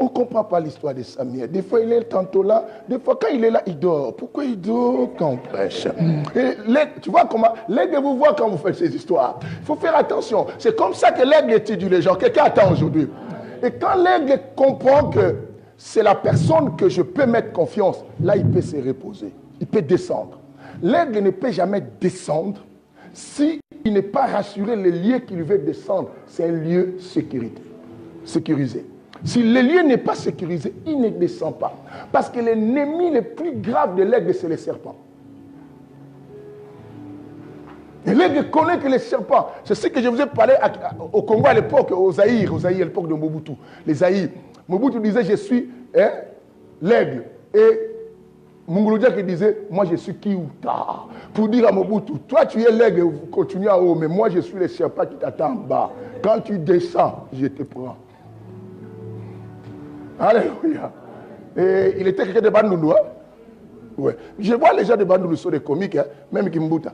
on ne comprend pas l'histoire de Samuel. Des fois, il est tantôt là. Des fois, quand il est là, il dort. Pourquoi il dort quand on prêche? Et tu vois comment l'aigle vous voit quand vous faites ces histoires. Il faut faire attention. C'est comme ça que l'aigle étudie les gens. Quelqu'un attend aujourd'hui. Et quand l'aigle comprend que c'est la personne que je peux mettre confiance, là, il peut se reposer. Il peut descendre. L'aigle ne peut jamais descendre s'il n'est pas rassuré le lieu qu'il veut descendre. C'est un lieu sécurisé. Si le lieu n'est pas sécurisé, il ne descend pas. Parce que l'ennemi le plus grave de l'aigle, c'est le serpent. Et l'aigle connaît que les serpents, c'est ce que je vous ai parlé au Congo à l'époque, aux Zaïre à l'époque de Mobutu. Les Zaïre. Mobutu disait, je suis l'aigle. Et Munguludia qui disait, moi je suis Kiuta. Pour dire à Mobutu, toi tu es l'aigle, continue en haut, mais moi je suis le serpent qui t'attend en bas. Quand tu descends, je te prends. Alléluia. Et il était quelqu'un de Bandundu. Hein? Ouais. Je vois les gens de Bandundu sont des comiques, hein? Même Kimbuta.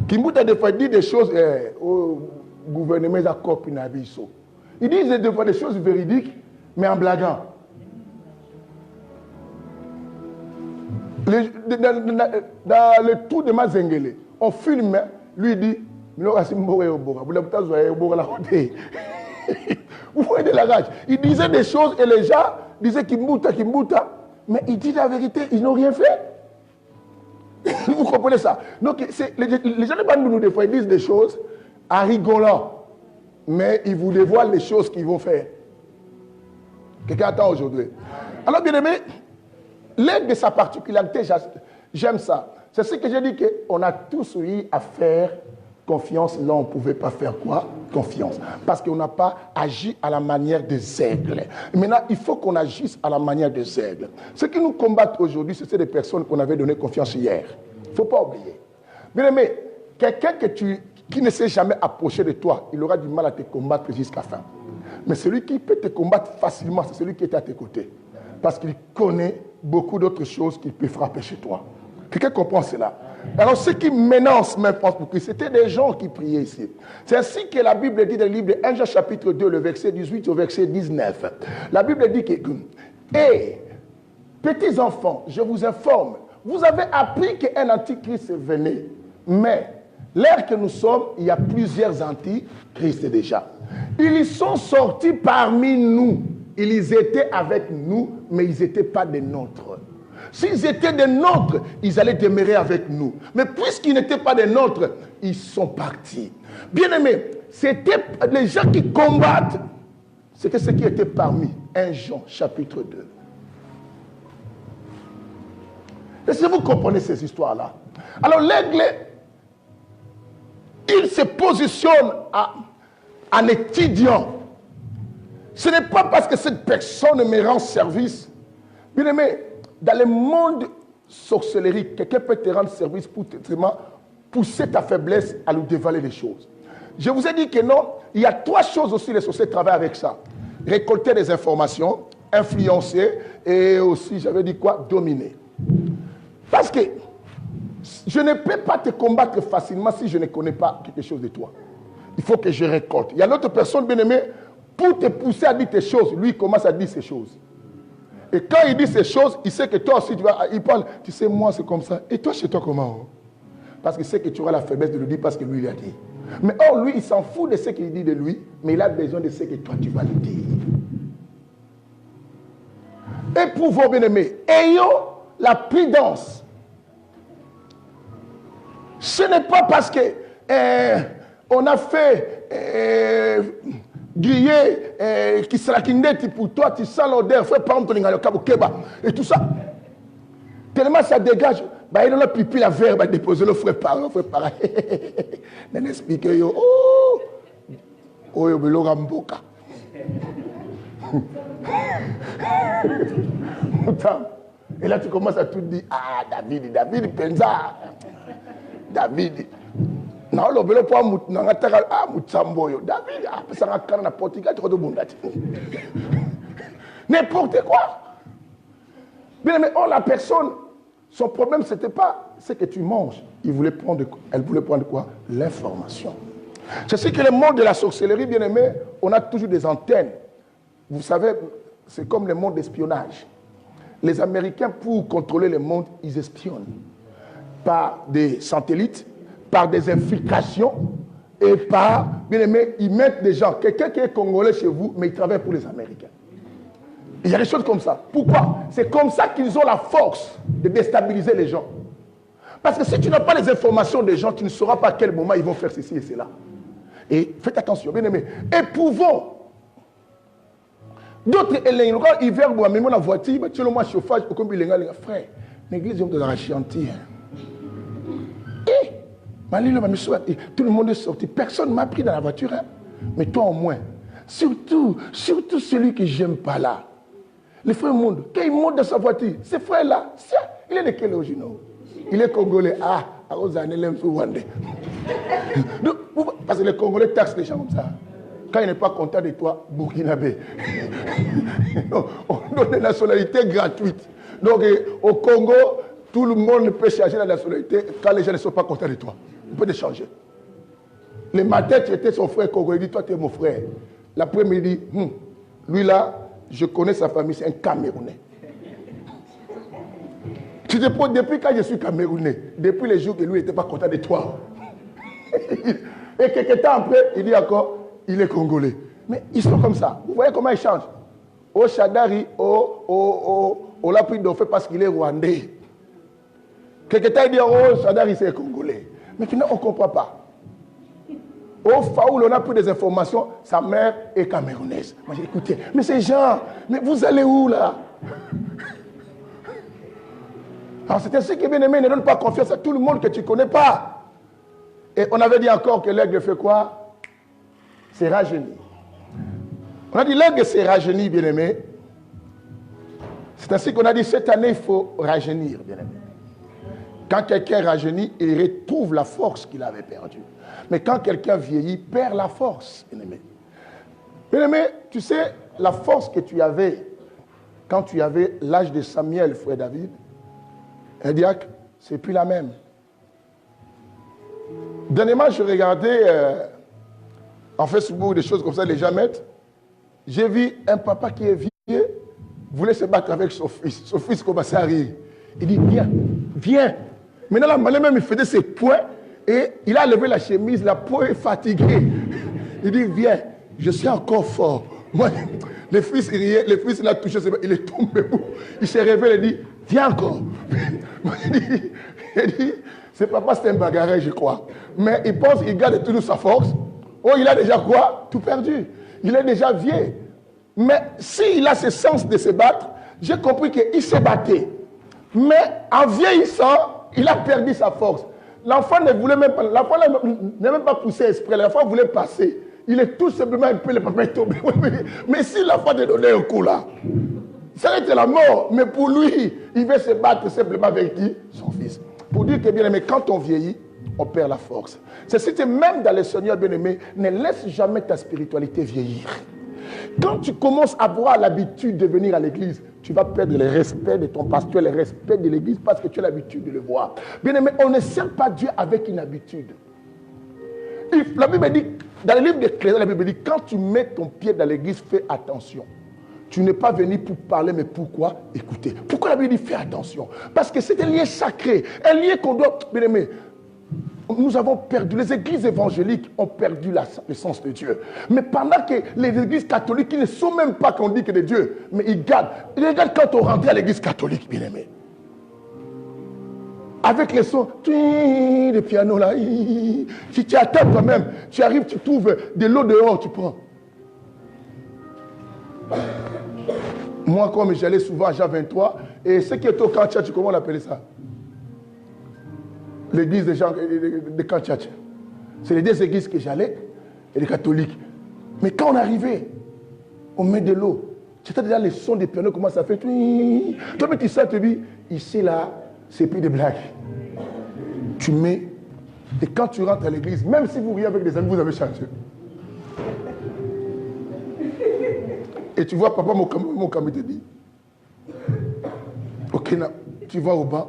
Kimbuta des fois dit des choses au gouvernement de Kopinabiso. Il dit des fois des choses véridiques, mais en blaguant. Dans le tour de Mazengele, on filme, lui dit, vous voyez de la rage. Il disait des choses et les gens disaient Kimbuta, mais il dit la vérité, ils n'ont rien fait. Vous comprenez ça? Donc, les gens de Bandounou, des fois, ils disent des choses en rigolant, mais ils vous dévoilent les choses qu'ils vont faire. Quelqu'un attend aujourd'hui. Alors, bien aimé, l'un de sa particularité, j'aime ça. C'est ce que j'ai dit, qu'on a tous eu à faire confiance. Là, on ne pouvait pas faire quoi? Confiance. Parce qu'on n'a pas agi à la manière des aigles. Maintenant, il faut qu'on agisse à la manière des aigles. Ceux qui nous combattent aujourd'hui, c'est des personnes qu'on avait donné confiance hier. Il ne faut pas oublier. Bien aimé, quelqu'un qui ne s'est jamais approché de toi, il aura du mal à te combattre jusqu'à la fin. Mais celui qui peut te combattre facilement, c'est celui qui est à tes côtés. Parce qu'il connaît beaucoup d'autres choses qu'il peut frapper chez toi. Quelqu'un comprend cela? Alors, ceux qui menacent même pour Christ, c'était des gens qui priaient ici. C'est ainsi que la Bible dit dans le livre de 1 Jean chapitre 2, le verset 18 au verset 19. La Bible dit que, et petits enfants, je vous informe, vous avez appris qu'un antichrist venait, mais l'ère que nous sommes, il y a plusieurs antichrists déjà. Ils sont sortis parmi nous. Ils étaient avec nous, mais ils n'étaient pas des nôtres. S'ils étaient des nôtres, ils allaient demeurer avec nous. Mais puisqu'ils n'étaient pas des nôtres, ils sont partis. Bien aimés, c'était les gens qui combattent. C'était ceux qui étaient parmi 1 Jean chapitre 2. Est-ce que vous comprenez ces histoires-là? Alors l'aigle, il se positionne en étudiant. Ce n'est pas parce que cette personne me rend service. Bien aimé, dans le monde sorcellerie, quelqu'un peut te rendre service pour pousser ta faiblesse à lui dévaler les choses. Je vous ai dit que non, il y a 3 choses aussi, les sorciers travaillent avec ça. Récolter des informations, influencer et aussi, j'avais dit quoi, dominer. Parce que je ne peux pas te combattre facilement si je ne connais pas quelque chose de toi. Il faut que je récolte. Il y a l'autre personne, bien aimée, pour te pousser à dire tes choses, lui, il commence à dire ces choses. Et quand il dit ces choses, il sait que toi aussi, il parle. Tu sais, moi, c'est comme ça. Et toi, chez toi, comment? Parce qu'il sait que tu auras la faiblesse de le dire parce que lui, il a dit. Mais or, lui, il s'en fout de ce qu'il dit de lui, mais il a besoin de ce que toi, tu vas lui dire. Éprouvons, bien-aimés, ayons la prudence. Ce n'est pas parce que on a fait griller qui sera kindeti pour toi, tu sens l'odeur, fais par exemple ton keba et tout ça. Tellement ça dégage, bah il a pipi la verre, bah déposer le frère par. N'en explique yo. Oh yo belo ramboka. Et là tu commences à tout dire, ah David penza. David. Non, le belo pour Moutsambo. David, ça va faire na Portugal, tu vas n'importe quoi. Mais la personne, son problème, ce n'était pas ce que tu manges. Elle voulait prendre quoi? L'information. Je sais que le monde de la sorcellerie, bien aimé, on a toujours des antennes. Vous savez, c'est comme le monde d'espionnage. Les Américains, pour contrôler le monde, ils espionnent. Par des satellites, par des infiltrations et par, bien aimé, ils mettent des gens, quelqu'un qui est congolais chez vous, mais il travaille pour les Américains. Il y a des choses comme ça. Pourquoi? C'est comme ça qu'ils ont la force de déstabiliser les gens. Parce que si tu n'as pas les informations des gens, tu ne sauras pas à quel moment ils vont faire ceci et cela. Et faites attention, bien aimé. Éprouvons. D'autres, ils verront, même la voiture, tu le moins chauffage, comme il est frère, l'église de la chantier. Tout le monde est sorti. Personne ne m'a pris dans la voiture. Hein? Mais toi au moins. Surtout celui que j'aime pas là. Le frère monde, quand il monte dans sa voiture, ce frère-là, il est de quelle origine? Il est congolais. Ah, parce que les Congolais taxent les gens comme ça. Quand il n'est pas content de toi, Burkinabé. On donne une nationalité gratuite. Donc au Congo, tout le monde peut changer la nationalité quand les gens ne sont pas contents de toi. On peut te changer. Le matin, tu étais son frère congolais, il dit, toi tu es mon frère. L'après-midi, lui là, je connais sa famille, c'est un Camerounais. Tu te poses depuis quand je suis Camerounais, depuis les jours que lui n'était pas content de toi. Et quelques temps après, il dit encore, il est Congolais. Mais ils sont comme ça. Vous voyez comment ils changent. Au Chadari, au Lapid d'Ophé parce qu'il est Rwandais. Quelques temps, il dit, oh, Chadari, c'est Congolais. Maintenant, on ne comprend pas. Au Faoul, on a pris des informations, sa mère est camerounaise. Moi, j'ai écouté, mais ces gens, mais vous allez où là? Alors, c'est ainsi que bien-aimé ne donne pas confiance à tout le monde que tu ne connais pas. Et on avait dit encore que l'aigle fait quoi? C'est rajeuni. On a dit l'aigle c'est rajeuni, bien-aimé. C'est ainsi qu'on a dit cette année, il faut rajeunir, bien-aimé. Quand quelqu'un rajeunit, il retrouve la force qu'il avait perdue. Mais quand quelqu'un vieillit, il perd la force, bien-aimé. Bien-aimé, tu sais, la force que tu avais quand tu avais l'âge de Samuel, frère David, un diacre, c'est plus la même. Dernièrement, je regardais en Facebook des choses comme ça, les gens mettent. J'ai vu un papa qui est vieux, voulait se battre avec son fils. Son fils commençait à rire. Il dit, viens, viens. Maintenant, la malin même, il faisait ses poings et il a levé la chemise, la peau est fatiguée. Il dit, viens, je suis encore fort. Moi, le fils, il riait, le fils, il a touché, il est tombé. Il s'est réveillé, il dit, viens encore. Il dit, ce papa, c'est un bagarreur, je crois. Mais il pense qu'il garde toujours sa force. Oh, il a déjà quoi? Tout perdu. Il est déjà vieux. Mais s'il a ce sens de se battre, j'ai compris qu'il se battait. Mais en vieillissant, il a perdu sa force. L'enfant ne voulait même pas, l'enfant n'a même pas poussé exprès, l'enfant voulait passer. Il est tout simplement un peu, le papa est tombé. Mais si l'enfant te donnait un coup là, ça aurait été la mort. Mais pour lui, il veut se battre simplement avec qui? Son fils. Pour dire que bien aimé, quand on vieillit, on perd la force. C'est si tu es même dans le Seigneur bien aimé, ne laisse jamais ta spiritualité vieillir. Quand tu commences à avoir l'habitude de venir à l'église, tu vas perdre le respect de ton pasteur, le respect de l'église parce que tu as l'habitude de le voir. Bien aimé, on ne sert pas Dieu avec une habitude. La Bible dit, dans le livre d'Ecclésiaste, la Bible dit, quand tu mets ton pied dans l'église, fais attention. Tu n'es pas venu pour parler, mais pourquoi écouter? Pourquoi la Bible dit fais attention? Parce que c'est un lien sacré, un lien qu'on doit... Bien aimé, nous avons perdu, les églises évangéliques ont perdu le sens de Dieu. Mais pendant que les églises catholiques, ils ne sont même pas qu'on dit que de Dieu, mais ils gardent. Ils regardent quand on rentre à l'église catholique, bien aimé. Avec les sons, le piano là, si tu attends toi-même, tu arrives, tu trouves de l'eau dehors, tu prends. Moi, comme j'allais souvent à Jean 23, et ce qui est au camp tchatch, comment on appelait ça? L'église de camp tchatch. C'est les deux églises que j'allais, et les catholiques. Mais quand on arrivait, on met de l'eau. Tu sais déjà les sons des pianos, comment ça fait? Toi, mais tu sais, tu dis, ici, là, c'est plus de blagues. Tu mets, et quand tu rentres à l'église, même si vous riez avec des amis, vous avez chanté. Et tu vois, papa, mon cami te dit, ok, tu vas au bas,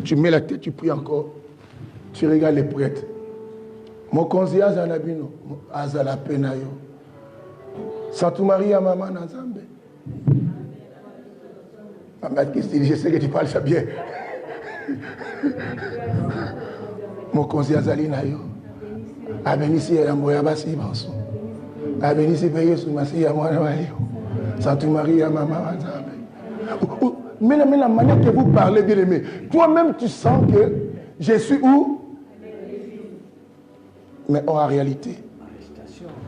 tu mets la tête, tu pries encore, tu regardes les prêtres. Mon conseiller Azanabino, Azala Penayo, Santou Maria Maman Nazambe. Je sais que tu parles ça bien. Mon conseiller Azalinayo, Abenisi et Amboyabasi Banson. Abenisi Peye Soumasi Amouanayo, Santou Maria Maman Nazambe. Mais la manière que vous parlez, bien aimé, toi-même tu sens que je suis où? Mais en réalité,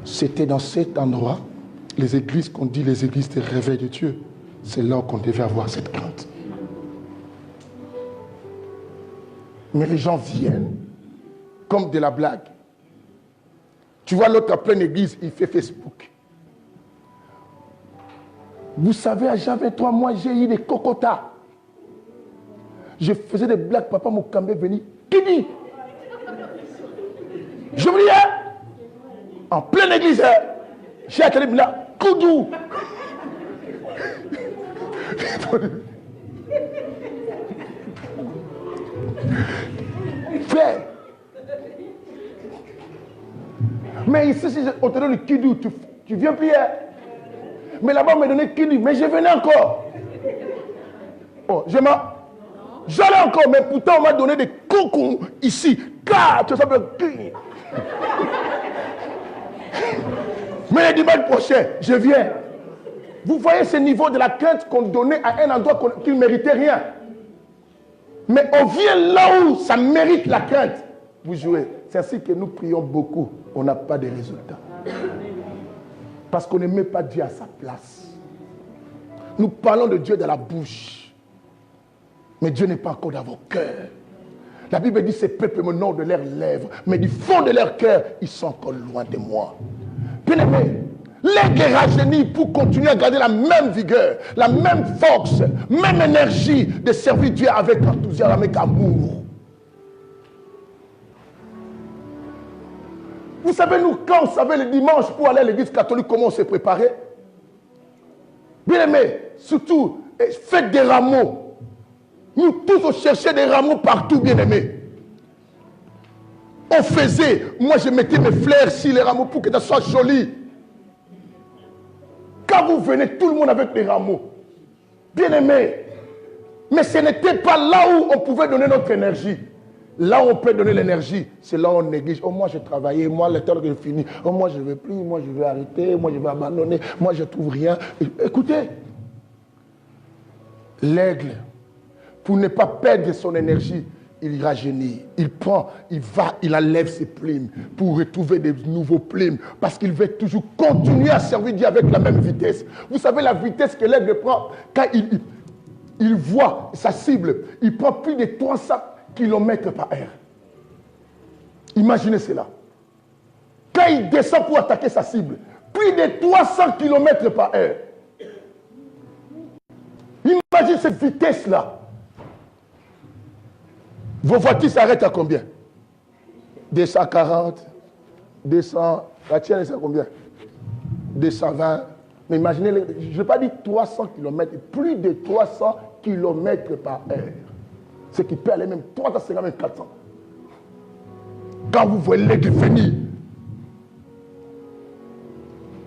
c'était dans cet endroit, les églises qu'on dit les églises de réveil de Dieu, c'est là qu'on devait avoir cette crainte. Mais les gens viennent comme de la blague. Tu vois l'autre à pleine église, il fait Facebook. Vous savez, à Jean 23, moi j'ai eu des cocotas. Je faisais des blagues, papa Moukambé venu. Qui dit? Je me dis, en pleine église, j'ai attendu là, Koudou. Frère. Mais ici, si on te donne le kidou, tu viens prier. Mais là-bas, on m'a donné kidou, mais je venais encore. Oh, j'allais encore, mais pourtant on m'a donné des cocons ici. Car, tu sais, mais le dimanche prochain, je viens. Vous voyez ce niveau de la crainte qu'on donnait à un endroit qui ne méritait rien. Mais on vient là où ça mérite la crainte. Vous jouez. C'est ainsi que nous prions beaucoup. On n'a pas de résultats. Parce qu'on ne met pas Dieu à sa place. Nous parlons de Dieu dans la bouche. Mais Dieu n'est pas encore dans vos cœurs. La Bible dit, ces peuples m'honorent de leurs lèvres, mais du fond de leur cœur, ils sont encore loin de moi. Bien aimé, les rajeunir pour continuer à garder la même vigueur, la même force, même énergie de servir Dieu avec enthousiasme, avec amour. Vous savez, nous, quand on savait le dimanche pour aller à l'église catholique, comment on s'est préparé? Bien aimé, surtout, faites des rameaux. Nous tous, on cherchait des rameaux partout, bien aimé. On faisait, moi je mettais mes fleurs sur les rameaux pour que ça soit joli. Quand vous venez, tout le monde avec des rameaux. Bien aimé. Mais ce n'était pas là où on pouvait donner notre énergie. Là où on peut donner l'énergie, c'est là où on néglige. Oh, moi j'ai travaillé, moi le temps que j'ai fini. Oh, moi je ne veux plus, moi je vais arrêter, moi je vais abandonner, moi je ne trouve rien. Écoutez, l'aigle, pour ne pas perdre son énergie, il rajeunit, il prend, il va, il enlève ses plumes pour retrouver des nouveaux plumes parce qu'il veut toujours continuer à servir Dieu avec la même vitesse. Vous savez la vitesse que l'aigle prend quand il voit sa cible, il prend plus de 300 km par heure. Imaginez cela. Quand il descend pour attaquer sa cible, plus de 300 km par heure. Imaginez cette vitesse-là. Vos voitures s'arrêtent à combien? 240, 200, la tienne c'est à combien? 220. Mais imaginez, je ne vais pas dire 300 km, plus de 300 km par heure. Ce qui peut aller même 350, même 400. Quand vous voyez l'aigle venir.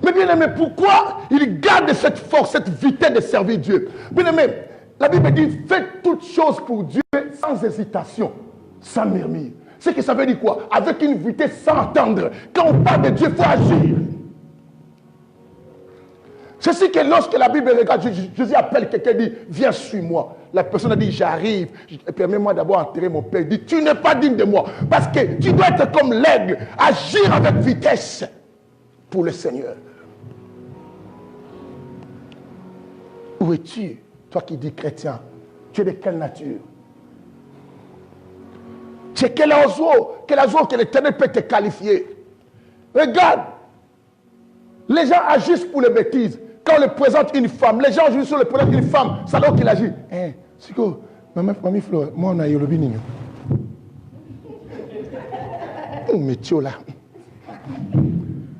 Mais bien aimé, pourquoi il garde cette force, cette vitesse de servir Dieu? Bien aimé, la Bible dit, faites toutes choses pour Dieu sans hésitation, sans murmure. Ce que ça veut dire quoi? Avec une vitesse sans attendre. Quand on parle de Dieu, il faut agir. C'est ce que lorsque la Bible regarde, Jésus appelle quelqu'un, dit, viens suis-moi. La personne a dit, j'arrive, permets-moi d'abord enterrer mon père. Il dit, tu n'es pas digne de moi. Parce que tu dois être comme l'aigle, agir avec vitesse pour le Seigneur. Où es-tu, toi qui dis chrétien? Tu es de quelle nature? Tu es quel oiseau que l'Éternel peut te qualifier? Regarde, les gens agissent pour les bêtises. Quand on leur présente une femme, les gens agissent sur le présente une femme, c'est alors qu'il agit. Hein, c'est quoi? Mamie Flore, moi on a eu le binigno. Mais tu es là.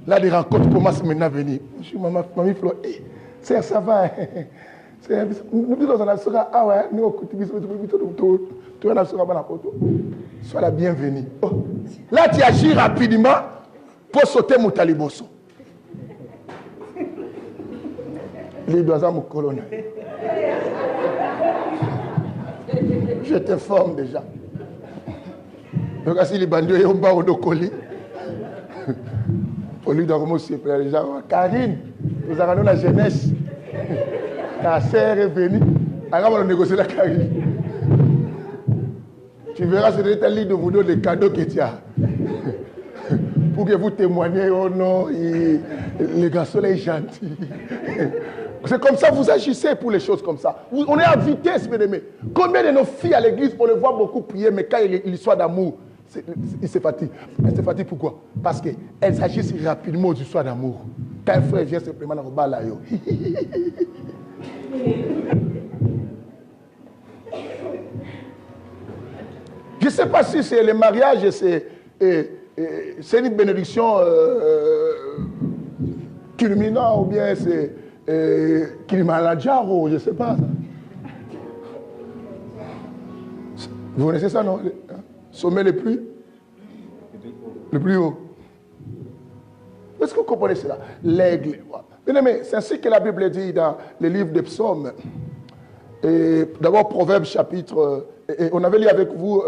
Là, les rencontres commencent maintenant à venir. Je suis Mamie Flore. Ça va. Ah ouais, nous sois la bienvenue. Oh. Là, tu agis rapidement pour sauter mon talibosso. Les doigts mon colonel. Je t'informe déjà. Donc, si les bandits ont bas au colis, au lieu d'arroser les gens, Karine, nous avons la jeunesse. Ta sœur est venue. Alors, on va négocier la Karine. Tu verras sur le livre de vous donner les cadeaux que tu as. Pour que vous témoignez, oh non, le garçon est gentil. C'est comme ça que vous agissez pour les choses comme ça. On est à vitesse, mes amis. Combien de nos filles à l'église, on les voit beaucoup prier, mais quand il y a l'histoire d'amour, ils se fatiguent. Elles se fatiguent pourquoi? Parce qu'elles agissent rapidement aux histoires d'amour. Quand un frère vient simplement dans le bas là, je ne sais pas si c'est le mariage, c'est une bénédiction culminant ou bien c'est Kilimanjaro, je ne sais pas. Vous connaissez ça, non? Sommet le plus haut. Est-ce que vous comprenez cela? L'aigle. Bien aimé, c'est ainsi que la Bible dit dans le livre des psaumes. Et d'abord, Proverbes chapitre... et on avait lu avec vous,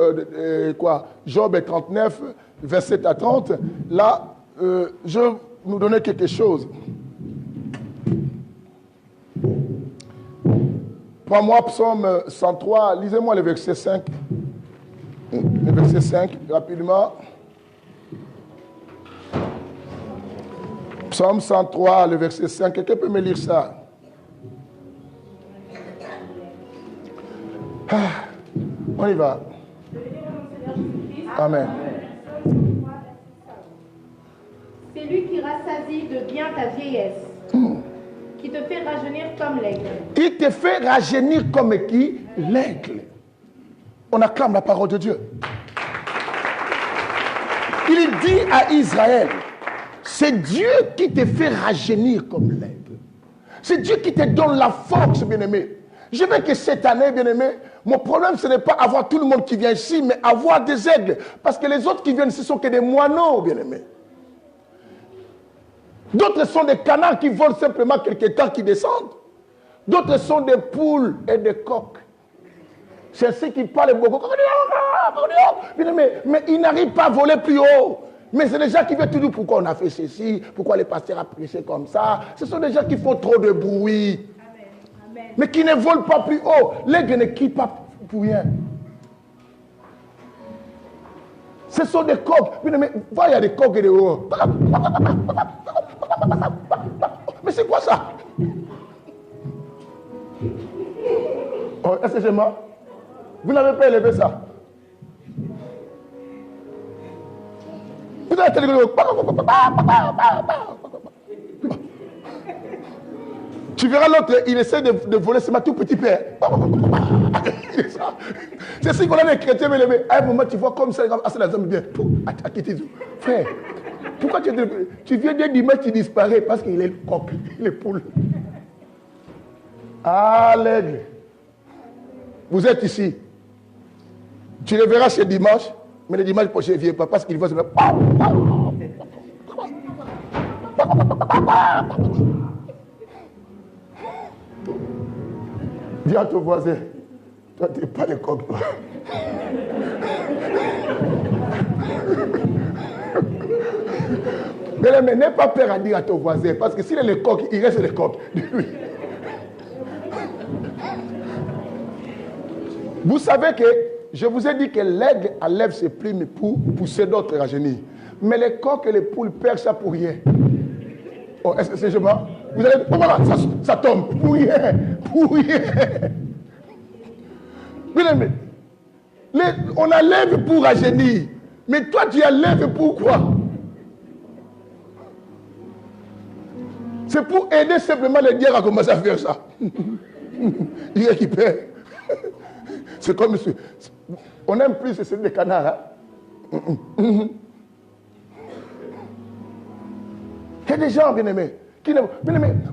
Job 39, verset à 30. Là, je vais nous donner quelque chose. Prends-moi Psaume 103, lisez-moi le verset 5. Le verset 5, rapidement. Psaume 103, le verset 5. Quelqu'un peut me lire ça? On y va. Amen. C'est lui qui rassasie de bien ta vieillesse, qui te fait rajeunir comme l'aigle. Il te fait rajeunir comme qui? L'aigle. On acclame la parole de Dieu. Il dit à Israël, c'est Dieu qui te fait rajeunir comme l'aigle. C'est Dieu qui te donne la force, bien-aimé. Je veux que cette année, bien-aimé, mon problème, ce n'est pas avoir tout le monde qui vient ici, mais avoir des aigles. Parce que les autres qui viennent ici sont que des moineaux, bien-aimé. D'autres sont des canards qui volent simplement quelque temps, qui descendent. D'autres sont des poules et des coqs. C'est ceux qui parlent beaucoup. Bien-aimé, mais ils n'arrivent pas à voler plus haut. Mais c'est des gens qui veulent toujours pourquoi on a fait ceci, pourquoi les pasteurs ont prêché comme ça. Ce sont des gens qui font trop de bruit. Mais qui ne volent pas plus haut. L'aigle ne quitte pas pour rien. Ce sont des coqs. Mais il y a des coqs et des hauts. Mais c'est quoi ça? Oh, est-ce que c'est moi? Vous n'avez pas élevé ça? Vous avez été Tu verras l'autre, il essaie de voler, c'est ma tout petit père. C'est ce qu'on a des chrétiens, mais à un moment, tu vois comme ça, c'est la zone bien. Frère, pourquoi tu viens d'un dimanche, tu disparais? Parce qu'il est le coq, il est poule. Ah, l'aigle. Vous êtes ici. Tu le verras ce dimanche, mais le dimanche prochain, il ne vient pas parce qu'il va se faire. Dis à ton voisin, toi tu n'es pas le coq. Mais n'aie pas peur à dire à ton voisin, parce que s'il est le coq, il reste le coq. Lui. Vous savez que je vous ai dit que l'aigle enlève ses plumes pour pousser d'autres rajeunir. Mais les coqs et les poules perdent ça pour rien. Oh, est-ce que c'est moi? Vous allez, oh voilà, ça tombe. Pour rien. Pour rien. On enlève pour rajeunir. Mais toi, tu enlèves pourquoi? C'est pour aider simplement les dieux à commencer à faire ça. Il récupère. C'est comme... On aime plus celui des canards. Hein? Il y a des gens, bien-aimés,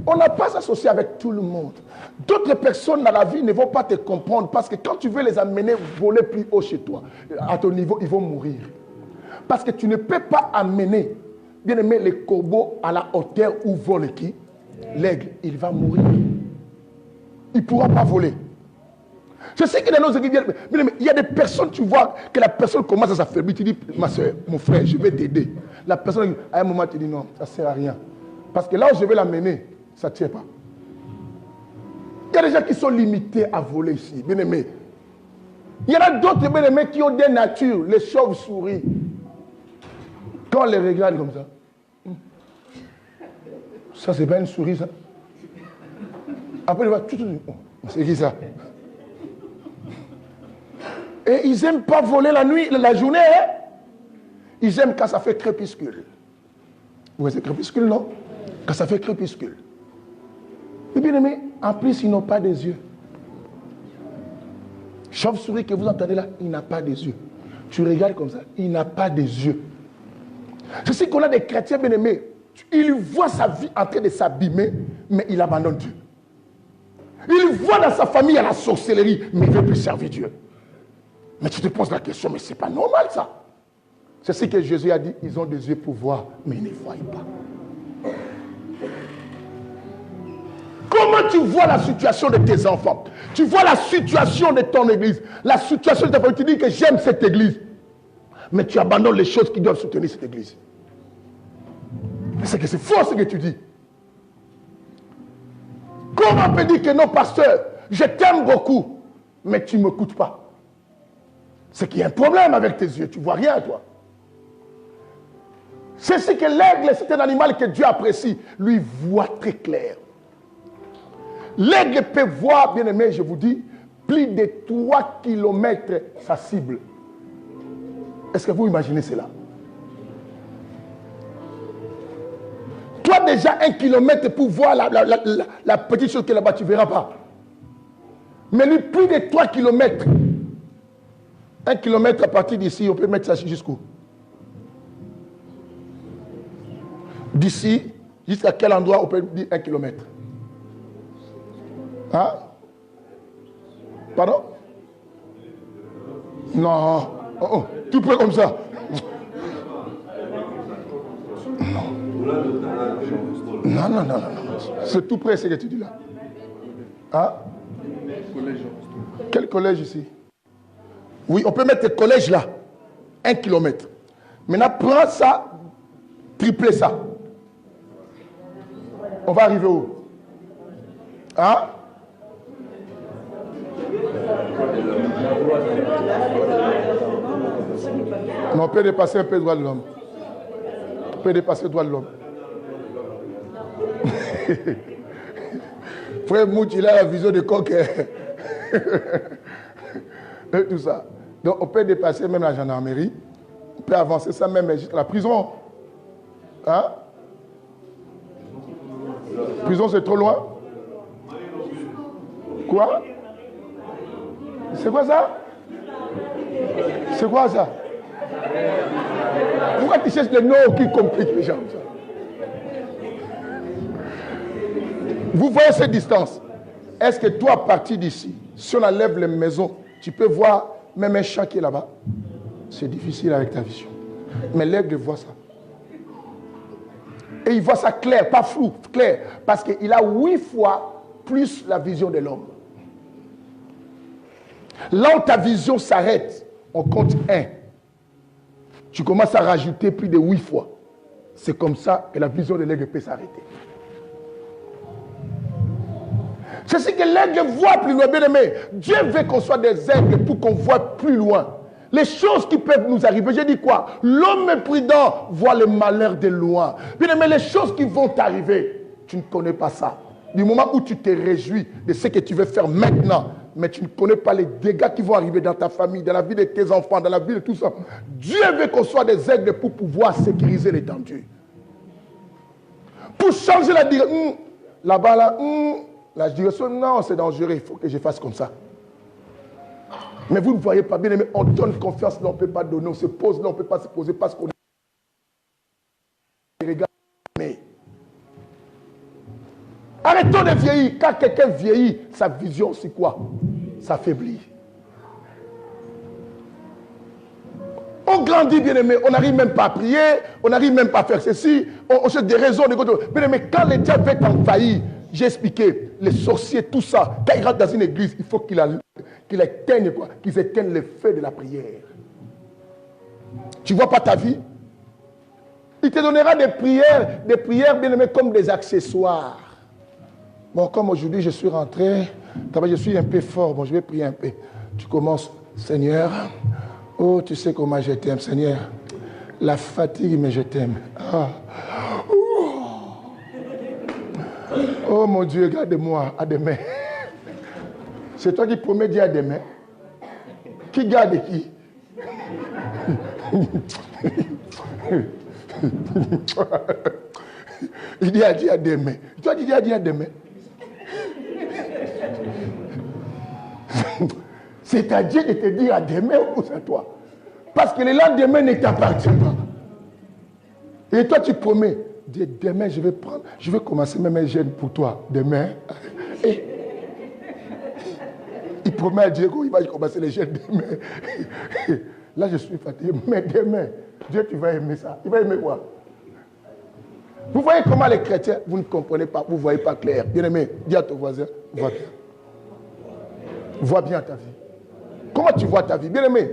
on n'a pas s'associer avec tout le monde. D'autres personnes dans la vie ne vont pas te comprendre parce que quand tu veux les amener voler plus haut chez toi, à ton niveau, ils vont mourir. Parce que tu ne peux pas amener, bien-aimé, les corbeaux à la hauteur où vole qui? L'aigle, il va mourir. Il ne pourra pas voler. Je sais que dans nos églises, il y a des personnes, tu vois, que la personne commence à s'affaiblir. Tu dis, ma soeur, mon frère, je vais t'aider. La personne, à un moment, tu dis, non, ça ne sert à rien. Parce que là où je vais l'amener, ça ne tient pas. Il y a des gens qui sont limités à voler ici, bien aimé. Il y en a d'autres, bien aimés, qui ont des natures, les chauves-souris. Quand on les regarde comme ça c'est pas une souris, ça. Après, on va tout, c'est qui ça? Et ils n'aiment pas voler la nuit, la journée. Hein? Ils aiment quand ça fait crépuscule. Oui, c'est crépuscule, non? Quand ça fait crépuscule. Et bien aimé, en plus, ils n'ont pas des yeux. Chauve-souris que vous entendez là, il n'a pas des yeux. Tu regardes comme ça, il n'a pas des yeux. C'est ce qu'on a des chrétiens bien aimés. Il voit sa vie en train de s'abîmer, mais il abandonne Dieu. Il voit dans sa famille à la sorcellerie, mais il ne veut plus servir Dieu. Mais tu te poses la question, mais ce n'est pas normal ça. C'est ce que Jésus a dit, ils ont des yeux pour voir, mais ils ne voient pas. Comment Quand tu vois la situation de tes enfants, tu vois la situation de ton église, la situation de ta famille, tu dis que j'aime cette église, mais tu abandonnes les choses qui doivent soutenir cette église. C'est que c'est faux ce que tu dis. Comment on peut dire que non, pasteur, je t'aime beaucoup, mais tu ne m'écoutes pas? C'est qu'il y a un problème avec tes yeux, tu ne vois rien, toi. C'est ce que l'aigle, c'est un animal que Dieu apprécie, lui voit très clair. L'aigle peut voir, bien aimé, je vous dis, plus de 3 kilomètres sa cible. Est-ce que vous imaginez cela? Toi déjà 1 kilomètre pour voir la petite chose qui est là-bas, tu ne verras pas. Mais lui, plus de 3 kilomètres. 1 kilomètre à partir d'ici, on peut mettre ça jusqu'où? D'ici, jusqu'à quel endroit on peut dire 1 kilomètre? Hein? Pardon? Non. Oh, tout près comme ça. Non. C'est tout près ce que tu dis là. Hein? Quel collège ici? Oui, on peut mettre le collège là. 1 kilomètre. Maintenant, prends ça, triplez ça. On va arriver où? Hein? Non, on peut dépasser un peu le droit de l'homme. On peut dépasser le droit de l'homme. Frère Mouch, il a la vision de coq. Et tout ça. Donc, on peut dépasser même la gendarmerie. On peut avancer ça même jusqu'à la prison. Hein? Prison, c'est trop loin? Quoi? C'est quoi ça? C'est quoi ça? Pourquoi tu cherches des noms qui compliquent les gens? Vous voyez cette distance? Est-ce que toi, à partir d'ici, si on enlève les maisons, tu peux voir même un champ qui est là-bas? C'est difficile avec ta vision. Mais l'aigle voit ça. Et il voit ça clair, pas flou, clair. Parce qu'il a 8 fois plus la vision de l'homme. Là où ta vision s'arrête, on compte 1. Tu commences à rajouter plus de 8 fois. C'est comme ça que la vision de l'aigle peut s'arrêter. C'est ce que l'aigle voit plus loin, bien aimé. Dieu veut qu'on soit des aigles pour qu'on voit plus loin. Les choses qui peuvent nous arriver, j'ai dit quoi? L'homme prudent voit le malheur de loin. Bien aimé, les choses qui vont t'arriver, tu ne connais pas ça. Du moment où tu te réjouis de ce que tu veux faire maintenant, mais tu ne connais pas les dégâts qui vont arriver dans ta famille, dans la vie de tes enfants, dans la vie de tout ça. Dieu veut qu'on soit des aigles pour pouvoir sécuriser l'étendue. Pour changer la direction, là-bas, là, la direction, non, c'est dangereux, il faut que je fasse comme ça. Mais vous ne voyez pas bien aimé, on donne confiance, là, on ne peut pas donner, on se pose, là, on ne peut pas se poser parce qu'on regarde. Mais arrêtons de vieillir. Quand quelqu'un vieillit, sa vision, c'est quoi? S'affaiblit. On grandit, bien aimé, on n'arrive même pas à prier, on n'arrive même pas à faire ceci, on cherche des raisons, des côtés. Bien aimé, quand le diable veut t'envahir, j'ai expliqué, les sorciers, tout ça, quand ils rentrent dans une église, il faut qu'ils éteignent quoi? Qu'ils éteignent le feu de la prière. Tu ne vois pas ta vie? Il te donnera des prières bien aimées comme des accessoires. Bon, comme aujourd'hui je suis rentré, je suis un peu fort, bon, je vais prier un peu. Tu commences, Seigneur, oh, tu sais comment je t'aime, Seigneur. La fatigue, mais je t'aime. Ah. Oh mon Dieu, garde-moi à demain. C'est toi qui promets dire à demain. Qui garde qui? Il dit à dire à demain. Toi, tu dis à dire à demain. C'est-à-dire de te dire à demain ou à toi. Parce que le lendemain ne t'appartient pas. Et toi, tu promets. Dis, demain, je vais commencer même un jeûne pour toi. Demain. Et il promet à Dieu qu'il va commencer les jeûnes demain. Là, je suis fatigué. Mais demain, Dieu, tu vas aimer ça. Il va aimer quoi? Vous voyez comment les chrétiens, vous ne comprenez pas, vous ne voyez pas clair. Bien-aimé, dis à ton voisin, vois bien. Vois bien ta vie. Comment tu vois ta vie? Bien-aimé,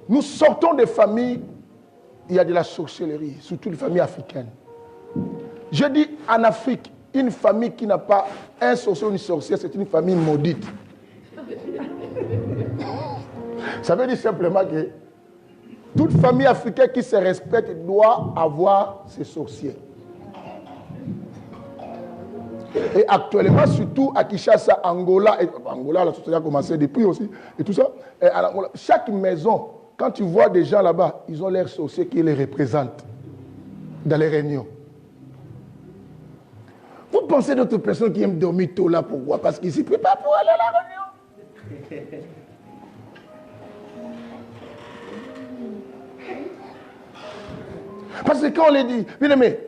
nous sortons des familles, il y a de la sorcellerie, surtout les familles africaines. Je dis en Afrique, une famille qui n'a pas un sorcier ou une sorcière, c'est une famille maudite. Ça veut dire simplement que toute famille africaine qui se respecte doit avoir ses sorciers. Et actuellement, surtout à Kinshasa, Angola, Angola, la société a commencé depuis aussi, et tout ça. Et chaque maison, quand tu vois des gens là-bas, ils ont leurs sorciers qui les représentent dans les réunions. Vous pensez d'autres personnes qui aiment dormir tôt là, pourquoi? Parce qu'ils s'y préparent pour aller à la réunion. Parce que quand on les dit, bien aimé,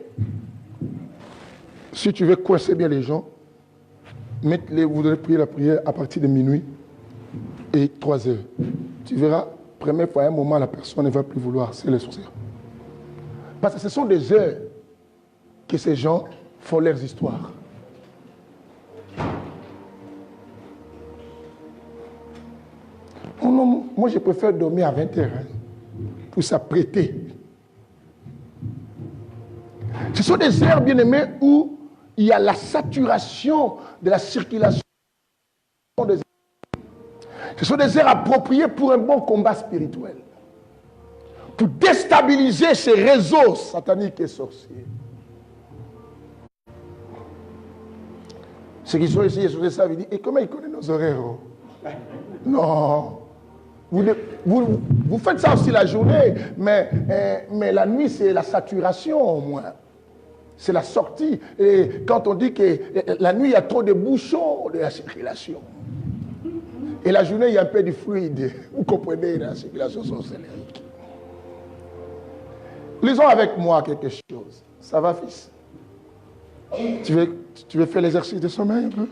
si tu veux coincer bien les gens, vous devez prier la prière à partir de minuit et 3 heures. Tu verras, première fois, à un moment, la personne ne va plus vouloir, c'est les sorciers. Parce que ce sont des heures que ces gens font leurs histoires. Oh non, moi je préfère dormir à 20 heures pour s'apprêter. Ce sont des heures, bien aimés, où il y a la saturation de la circulation des heures. Ce sont des heures appropriées pour un bon combat spirituel. Pour déstabiliser ces réseaux sataniques et sorciers. Ceux qui sont ici, ils ça, ils disent, et comment ils connaissent nos horaires? Non. Vous faites ça aussi la journée, mais la nuit, c'est la saturation au moins. C'est la sortie. Et quand on dit que la nuit, il y a trop de bouchons de la circulation. Et la journée, il y a un peu de fluide. Vous comprenez, la circulation sorcellérique. Lisons avec moi quelque chose. Ça va, fils? Tu veux faire l'exercice de sommeil un peu?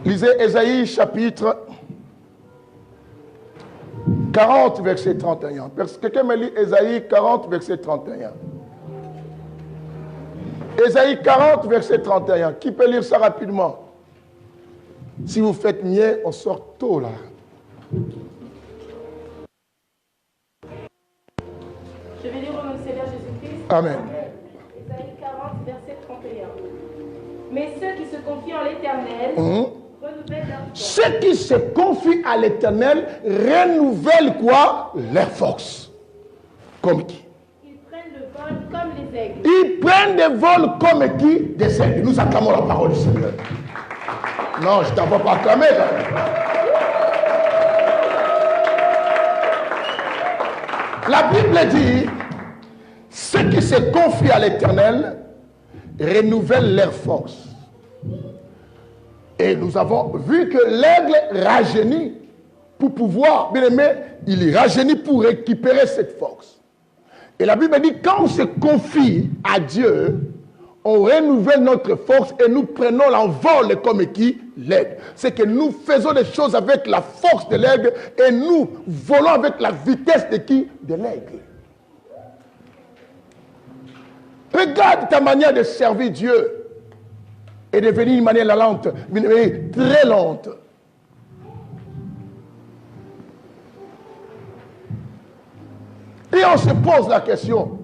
Lisez Ésaïe chapitre 40, verset 31. Quelqu'un me lit Ésaïe 40, verset 31. Ésaïe 40, verset 31. Qui peut lire ça rapidement? Si vous faites mieux, on sort tôt là. Je vais lire au nom du Seigneur Jésus-Christ. Amen. Ésaïe 40, verset 31. Mais ceux qui se confient en l'Éternel renouvellent leur force. Ceux qui se confient à l'Éternel renouvellent quoi? Leur force. Comme qui? Ils prennent le vol comme les aigles. Ils prennent des vols comme qui? Des aigles. Nous acclamons la parole du Seigneur. Non, je ne t'envoie pas acclamer. La Bible dit, ceux qui se confient à l'Éternel renouvellent leur force. Et nous avons vu que l'aigle rajeunit pour pouvoir, bien aimé, il rajeunit pour récupérer cette force. Et la Bible dit, quand on se confie à Dieu, on renouvelle notre force et nous prenons l'envol comme qui? L'aigle. C'est que nous faisons des choses avec la force de l'aigle et nous volons avec la vitesse de qui? De l'aigle. Regarde ta manière de servir Dieu et devenir une manière lente, très lente. Et on se pose la question,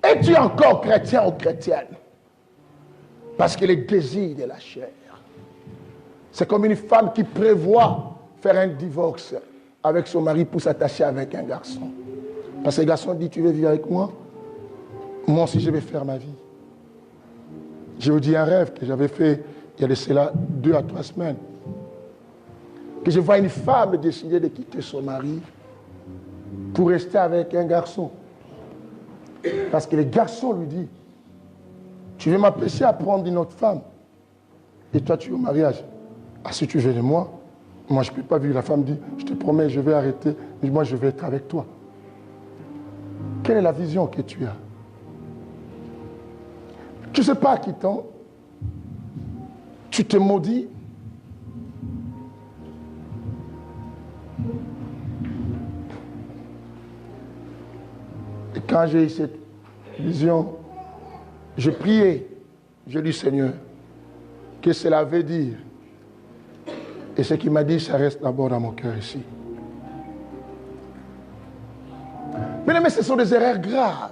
es-tu encore chrétien ou chrétienne? Parce que les désirs de la chair, c'est comme une femme qui prévoit faire un divorce avec son mari pour s'attacher avec un garçon. Parce que le garçon dit, tu veux vivre avec moi? Moi aussi, je vais faire ma vie. Je vous dis un rêve que j'avais fait il y a de cela 2 à 3 semaines. Que je vois une femme décider de quitter son mari pour rester avec un garçon. Parce que le garçon lui dit, tu veux m'empêcher à prendre une autre femme. Et toi, tu es au mariage. Ah, si tu veux de moi, moi, je ne peux pas vivre. La femme dit, je te promets, je vais arrêter. Mais moi, je vais être avec toi. Quelle est la vision que tu as? Tu ne sais pas à qui t'en. Tu te maudis. Et quand j'ai eu cette Vision. Je priais. Je dis, Seigneur, que cela veut dire. Et ce qu'il m'a dit, ça reste d'abord dans mon cœur ici. Mais ce sont des erreurs graves.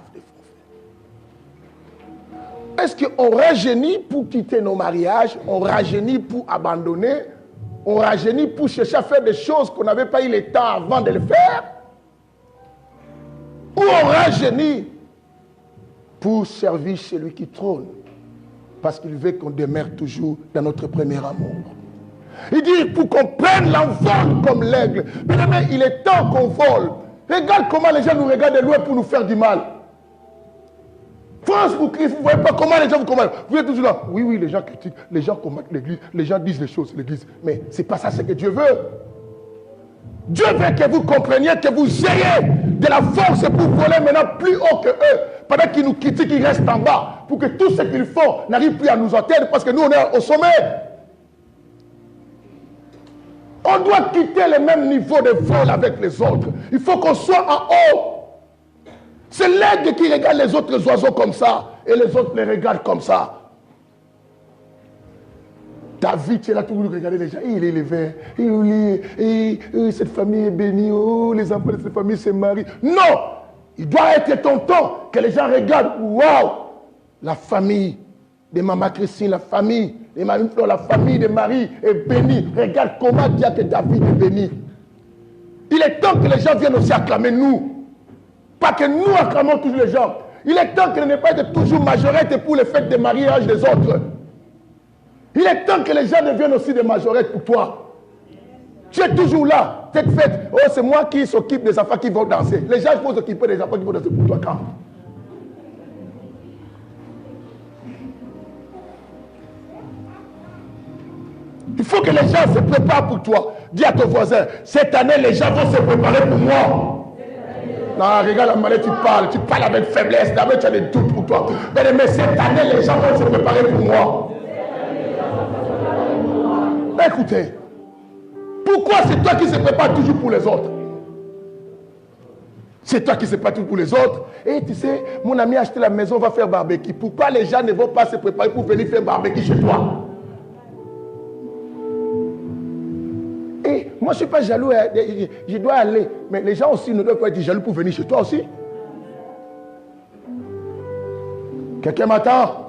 Est-ce qu'on rajeunit pour quitter nos mariages? On rajeunit pour abandonner? On rajeunit pour chercher à faire des choses qu'on n'avait pas eu le temps avant de le faire? Ou on rajeunit pour servir celui qui trône? Parce qu'il veut qu'on demeure toujours dans notre premier amour. Il dit pour qu'on prenne l'envol comme l'aigle. Mais il est temps qu'on vole. Regarde comment les gens nous regardent de loin pour nous faire du mal. France pour Christ, vous ne voyez pas comment les gens vous commandent. Vous êtes toujours là. Oui, les gens critiquent, les gens combattent l'église, les gens disent les choses, l'église. Mais ce n'est pas ça ce que Dieu veut. Dieu veut que vous compreniez, que vous ayez de la force pour voler maintenant plus haut que eux. Pendant qu'ils nous critiquent, ils restent en bas. Pour que tout ce qu'ils font n'arrive plus à nous atteindre parce que nous, on est au sommet. On doit quitter le même niveau de vol avec les autres. Il faut qu'on soit en haut. C'est l'aigle qui regarde les autres oiseaux comme ça. Et les autres les regardent comme ça. David, tu es là toujours regarder les gens. Il est élevé. Cette famille est bénie. Oh, les enfants de cette famille se marient. Non! Il doit être ton temps que les gens regardent. Waouh! La famille de Maman Christine, la famille de Marie Flore, la famille de Marie est bénie. Regarde comment Dieu que David est béni. Il est temps que les gens viennent aussi acclamer nous. Pas que nous acclamons toujours les gens. Il est temps qu'il n'y ait pas de toujours majorette pour les fêtes de mariage des autres. Il est temps que les gens deviennent aussi des majorettes pour toi. Tu es toujours là. Cette fête, oh, c'est moi qui s'occupe des enfants qui vont danser. Les gens vont s'occuper des enfants qui vont danser pour toi quand? Il faut que les gens se préparent pour toi. Dis à ton voisin, cette année, les gens vont se préparer pour moi. Non, regarde la manière tu parles avec faiblesse, d'abord tu as des doutes pour toi. Mais cette année, les gens vont se préparer pour moi. Écoutez, pourquoi c'est toi qui se prépare toujours pour les autres? C'est toi qui se prépare toujours pour les autres. Et tu sais, mon ami a acheté la maison, va faire barbecue. Pourquoi les gens ne vont pas se préparer pour venir faire barbecue chez toi? Et moi, je ne suis pas jaloux, je dois aller. Mais les gens aussi ne doivent pas être jaloux pour venir chez toi aussi. Quelqu'un m'attend?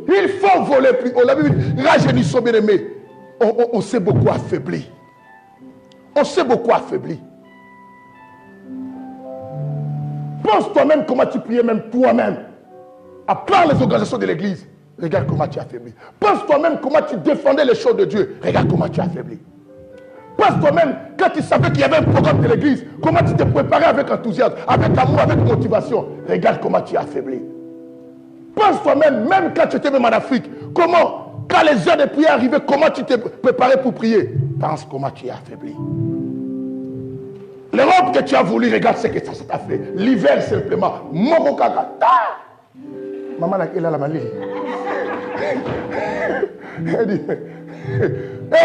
Il faut voler plus haut. La Bible dit, rajeunissons bien aimés. On s'est beaucoup affaibli. On s'est beaucoup affaibli. Pense toi-même comment tu priais même toi-même. À part les organisations de l'église. Regarde comment tu es affaibli. Pense toi-même comment tu défendais les choses de Dieu. Regarde comment tu es affaibli. Pense toi-même quand tu savais qu'il y avait un programme de l'église. Comment tu te préparais avec enthousiasme, avec amour, avec motivation. Regarde comment tu es affaibli. Pense toi-même, même quand tu étais même en Afrique. Comment, quand les heures de prière arrivaient, comment tu t'es préparé pour prier. Pense comment tu es affaibli. L'Europe que tu as voulu, regarde ce que ça t'a fait. L'hiver simplement. Moko kaka. Maman elle a la maladie. Elle dit,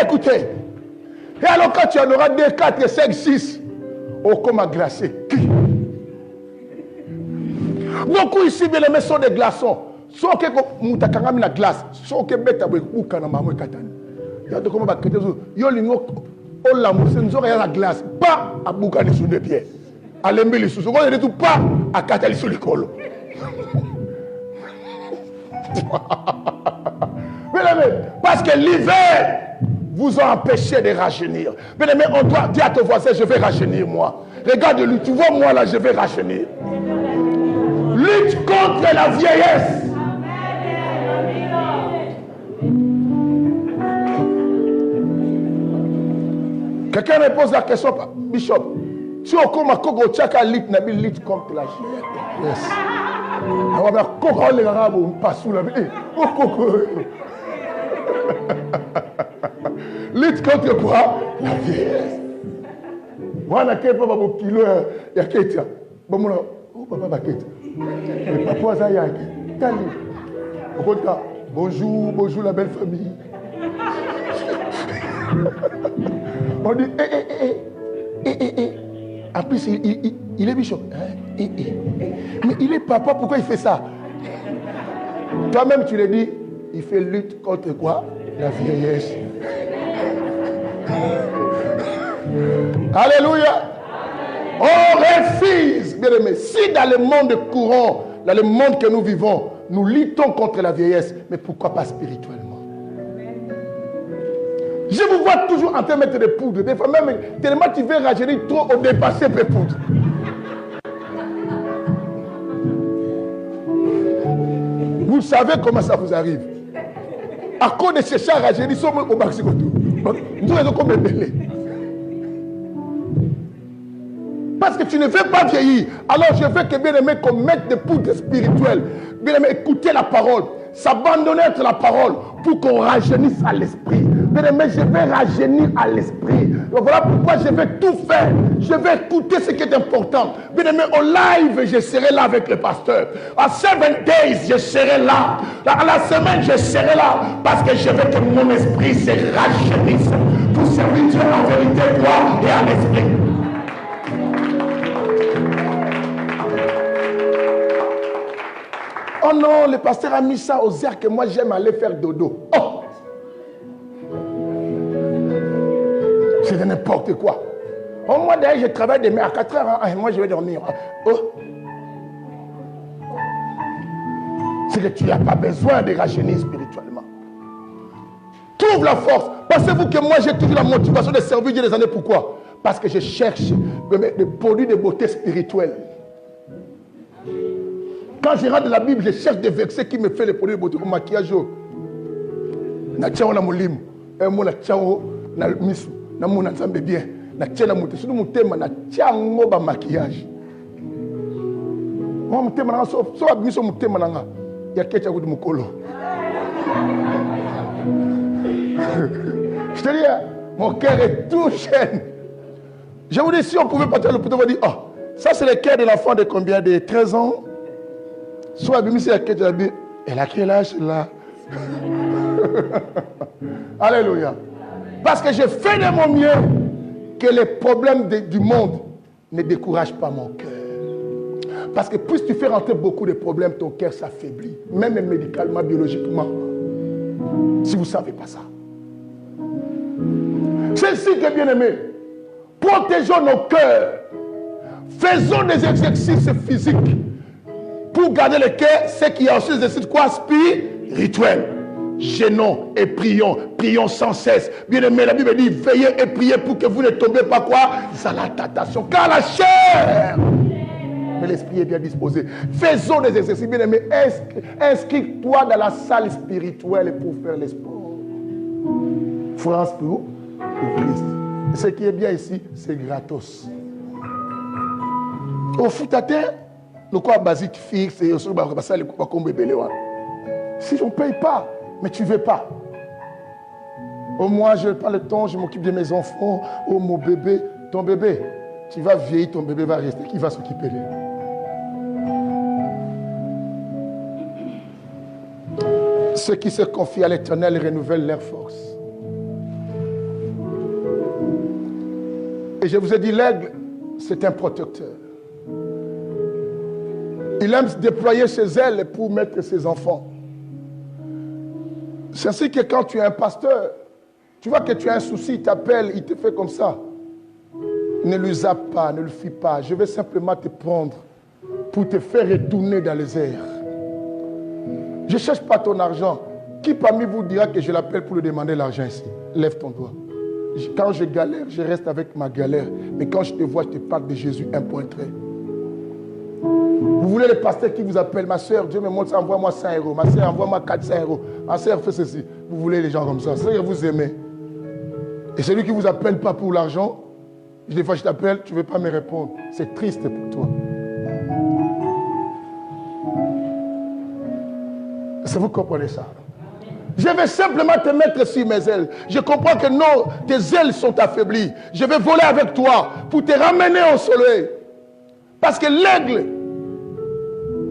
écoutez, et alors quand tu en auras 2, 4, 5, 6, oh comme à glacer. Beaucoup ici, bien aimés, sont des glaçons. Soit que moutakangami la glace, soit que bête ou kanamamo katani. Il y a de comment bakete yo lingo o la musenzo ya la glace, pas à boukani sous les pieds. À l'embeli sous, on ne tout pas à katali sous l'école. Parce que l'hiver vous a empêché de rajeunir. Mais on doit dire à ton voisin, je vais rajeunir moi. Regarde-lui, tu vois moi là, je vais rajeunir. Lutte contre la vieillesse. Quelqu'un me pose la question, Bishop. Si on commence à Kogo Tchaka lutte contre la vieillesse. Yes. On va Kogo les Arabes, on passe sous la vie. Lutte contre quoi? La vieillesse. Voilà qu'il n'y a pas de kilo. Il y a quelqu'un. Bon, papa Bakete. Et papa Zayag. Bonjour, bonjour la belle famille. On dit, En plus, il est bishop. Mais il est papa, pourquoi il fait ça? Toi-même, tu le dis, il fait lutte contre quoi? La vieillesse. Alléluia. On refuse, bien aimé. Si dans le monde courant, dans le monde que nous vivons, nous luttons contre la vieillesse, mais pourquoi pas spirituellement? Je vous vois toujours en train de mettre des poudres. Des fois même, tellement tu veux rajeunir trop, au dépasser les poudres. Vous savez comment ça vous arrive. À cause de ces chats rajeunir, ils sont au maximum. Nous sommes comme bébés. Parce que tu ne veux pas vieillir. Alors je veux que bien aimé qu'on mette des poudres spirituelles. Bien aimé, écouter la parole. S'abandonner à la parole pour qu'on rajeunisse à l'esprit. Bien aimé, je vais rajeunir à l'esprit. Donc voilà pourquoi je vais tout faire. Je vais écouter ce qui est important. Bien aimé, au live, je serai là avec le pasteur. À 7 days, je serai là. À la semaine, je serai là. Parce que je veux que mon esprit se rajeunisse. Pour servir Dieu en vérité, droit et à l'esprit. Oh non, le pasteur a mis ça aux airs que moi j'aime aller faire dodo. Oh! C'est de n'importe quoi. Oh, moi d'ailleurs je travaille demain à 4 heures et moi je vais dormir. Oh! C'est que tu n'as pas besoin de rajeunir spirituellement. Trouve la force. Pensez-vous que moi j'ai toujours la motivation de servir Dieu des années? Pourquoi? Parce que je cherche des produits de beauté spirituelle. Quand je rentre dans la Bible, je cherche des versets qui me font les produits de beauté. Au maquillage, na tchao na mulimu, mo na tchao na misu, na mo na nzambe bien, na tchao na mute, sunu mutema na tchao ba maquillage. Moi mutema na so miso mutema na ya kecha ku mukolo. Je te dis, mon cœur est tout jeune. Je vous dis, si on pouvait partir le poteau, on va dire, oh, ça c'est le cœur de l'enfant de combien? De 13 ans? Soit elle a quel âge là? Alléluia. Parce que je fais de mon mieux que les problèmes du monde ne découragent pas mon cœur. Parce que plus tu fais rentrer beaucoup de problèmes, ton cœur s'affaiblit. Même médicalement, biologiquement. Si vous ne savez pas ça. C'est ainsi que, bien aimé, protégeons nos cœurs. Faisons des exercices physiques. Pour garder le cœur, c'est qu'il y a aussi des exercices quoi? Spirituels. Gênons et prions. Prions sans cesse. Bien aimé, la Bible dit, veillez et priez pour que vous ne tombez pas quoi? Dans la tentation. Car la chair, mais l'esprit est bien disposé. Faisons des exercices. Bien aimé, inscris-toi dans la salle spirituelle pour faire les sports. France pour Christ. Ce qui est bien ici, c'est gratos. Au foot à terre, le quoi basique fixe et si on ne paye pas, mais tu ne veux pas. Au moins, je prends le temps, je m'occupe de mes enfants. Oh, mon bébé, ton bébé, tu vas vieillir, ton bébé va rester. Qui va s'occuper de lui? Ceux qui se confient à l'Éternel renouvellent leur force. Et je vous ai dit, l'aigle, c'est un protecteur. Il aime déployer ses ailes pour mettre ses enfants. C'est ainsi que quand tu es un pasteur, tu vois que tu as un souci, il t'appelle, il te fait comme ça. Ne le zappe pas, ne le fuis pas. Je vais simplement te prendre pour te faire retourner dans les airs. Je ne cherche pas ton argent. Qui parmi vous dira que je l'appelle pour lui demander l'argent ici? Lève ton doigt. Quand je galère, je reste avec ma galère. Mais quand je te vois, je te parle de Jésus, un point trait. Vous voulez le pasteur qui vous appelle, ma soeur, Dieu me montre ça, envoie-moi 100 euros. Ma soeur, envoie-moi 400 euros. Ma soeur, fait ceci. Vous voulez les gens comme ça. C'est que vous aimez. Et celui qui ne vous appelle pas pour l'argent, des fois je t'appelle, tu ne veux pas me répondre. C'est triste pour toi. Est-ce que vous comprenez ça? Je vais simplement te mettre sur mes ailes. Je comprends que non, tes ailes sont affaiblies. Je vais voler avec toi pour te ramener au soleil. Parce que l'aigle,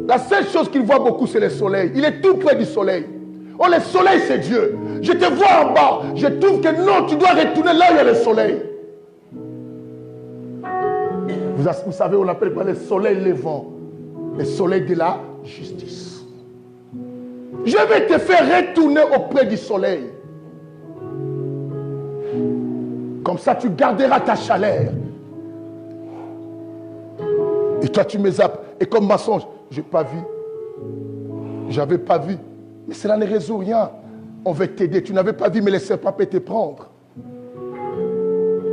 la seule chose qu'il voit beaucoup, c'est le soleil. Il est tout près du soleil. Oh, le soleil, c'est Dieu. Je te vois en bas. Je trouve que non, tu dois retourner là où il y a le soleil. Vous savez, on appelle quoi? Les soleils levants. Les soleils de la justice. Je vais te faire retourner auprès du soleil. Comme ça, tu garderas ta chaleur. Et toi, tu me zappes. Et comme mensonge, je n'ai pas vu. J'avais pas vu. Mais cela ne résout rien. On veut t'aider. Tu n'avais pas vu, mais les serpents peuvent te prendre.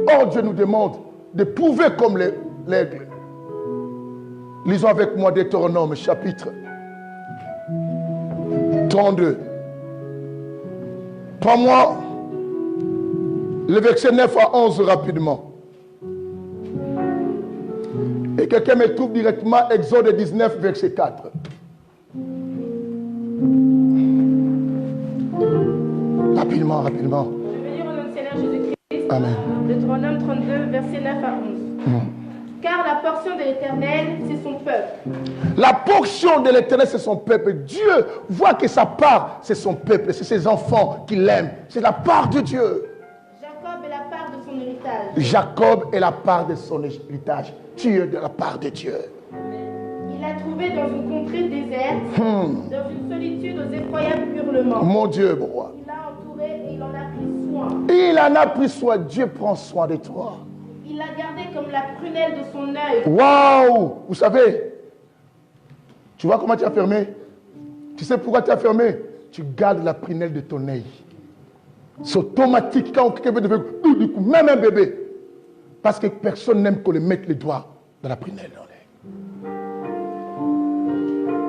Or, Dieu nous demande de prouver comme l'aigle. Lisons avec moi Deutéronome, chapitre 32. Prends-moi le verset 9 à 11 rapidement. Et quelqu'un me trouve directement Exode 19, verset 4. Rapidement, rapidement. Je vais lire au nom du Seigneur Jésus-Christ. Amen. Deutéronome 32, verset 9 à 11. Car la portion de l'Éternel, c'est son peuple. La portion de l'Éternel, c'est son peuple. Dieu voit que sa part, c'est son peuple, c'est ses enfants qui l'aiment. C'est la part de Dieu. Jacob est la part de son héritage. Jacob est la part de son héritage. Tu es de la part de Dieu. Il l'a trouvé dans une contrée déserte, dans une solitude aux effroyables hurlements. Mon Dieu, mon roi. Il l'a entouré et il en a pris soin. Il en a pris soin. Dieu prend soin de toi. Il l'a gardé comme la prunelle de son œil. Waouh! Vous savez, tu vois comment tu as fermé? Tu sais pourquoi tu as fermé? Tu gardes la prunelle de ton œil. C'est automatique quand quelqu'un veut devenir, du coup, même un bébé. Parce que personne n'aime qu'on le mette les doigts dans la prunelle.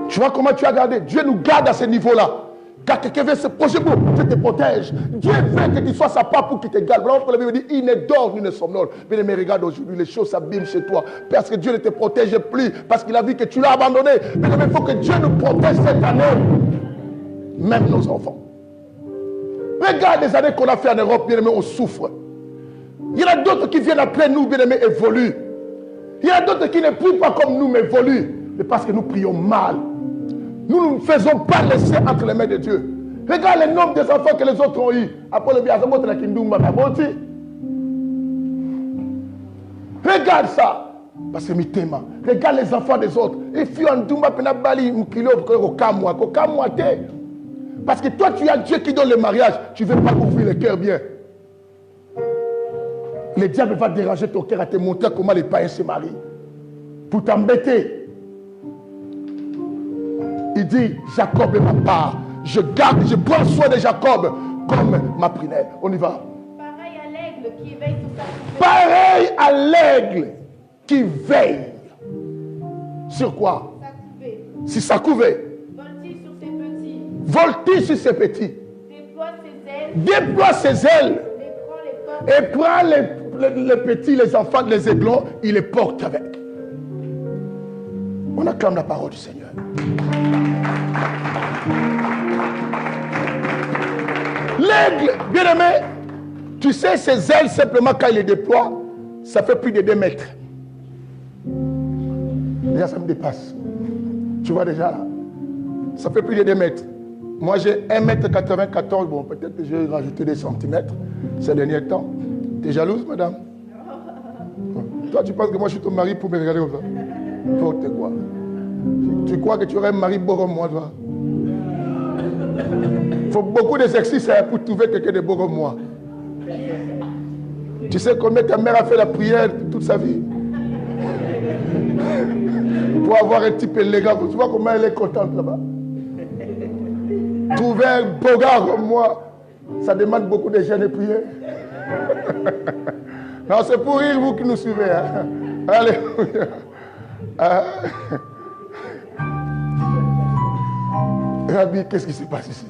Tu vois comment tu as gardé? Dieu nous garde à ce niveau-là. Quand quelqu'un veut se projeter, Dieu te protège. Dieu veut que tu sois sa part pour qu'il te garde. Voilà pourquoi la Bible dit, il ne dort ni ne somnole. Mais regarde aujourd'hui, les choses s'abîment chez toi. Parce que Dieu ne te protège plus. Parce qu'il a vu que tu l'as abandonné. Mais il faut que Dieu nous protège cette année. Même nos enfants. Regarde les années qu'on a fait en Europe, bien aimé, on souffre. Il y en a d'autres qui viennent après nous, bien aimé, évoluent. Il y en a d'autres qui ne prient pas comme nous, mais évoluent. Mais parce que nous prions mal. Nous ne faisons pas laisser entre les mains de Dieu. Regarde le nombre des enfants que les autres ont eu. Après le bien, regarde ça. Parce que mitema. Regarde les enfants des autres. Et puis on douma penabali mkilo kokamwa te. Parce que toi tu as Dieu qui donne le mariage. Tu ne veux pas ouvrir le cœur bien. Le diable va déranger ton cœur à te montrer comment les païens se marient. Pour t'embêter. Il dit, Jacob est ma part. Je garde, je prends soin de Jacob comme ma prunelle. On y va. Pareil à l'aigle qui veille sur sa couvée. Pareil à l'aigle qui veille. Sur quoi? Sa couvée. Si sa couvée. Voltige sur ses petits. Voltige sur ses petits. Déploie ses ailes. Déploie ses ailes. Et prend les porte. Et prend les petits, les enfants, les aiglons, il les porte avec. On acclame la parole du Seigneur. L'aigle, bien aimé, tu sais, ses ailes, simplement quand il les déploie, ça fait plus de 2 mètres. Déjà, ça me dépasse. Tu vois déjà là, ça fait plus de 2 mètres. Moi, j'ai 1,94 m. Bon, peut-être que j'ai rajouté des centimètres ces derniers temps. Tu es jalouse, madame? Toi, tu penses que moi, je suis ton mari pour me regarder comme ça? N'importe quoi. Tu crois que tu aurais un mari beau comme moi, toi? Il faut beaucoup d'exercices pour trouver quelqu'un de beau comme moi. Tu sais combien ta mère a fait la prière toute sa vie? Pour avoir un type élégant. Tu vois comment elle est contente là-bas? Trouver un beau gars comme moi, ça demande beaucoup de jeûnes et prières. Non, c'est pour rire, vous qui nous suivez. Hein? Alléluia. Rabbi, qu'est-ce qui se passe ici?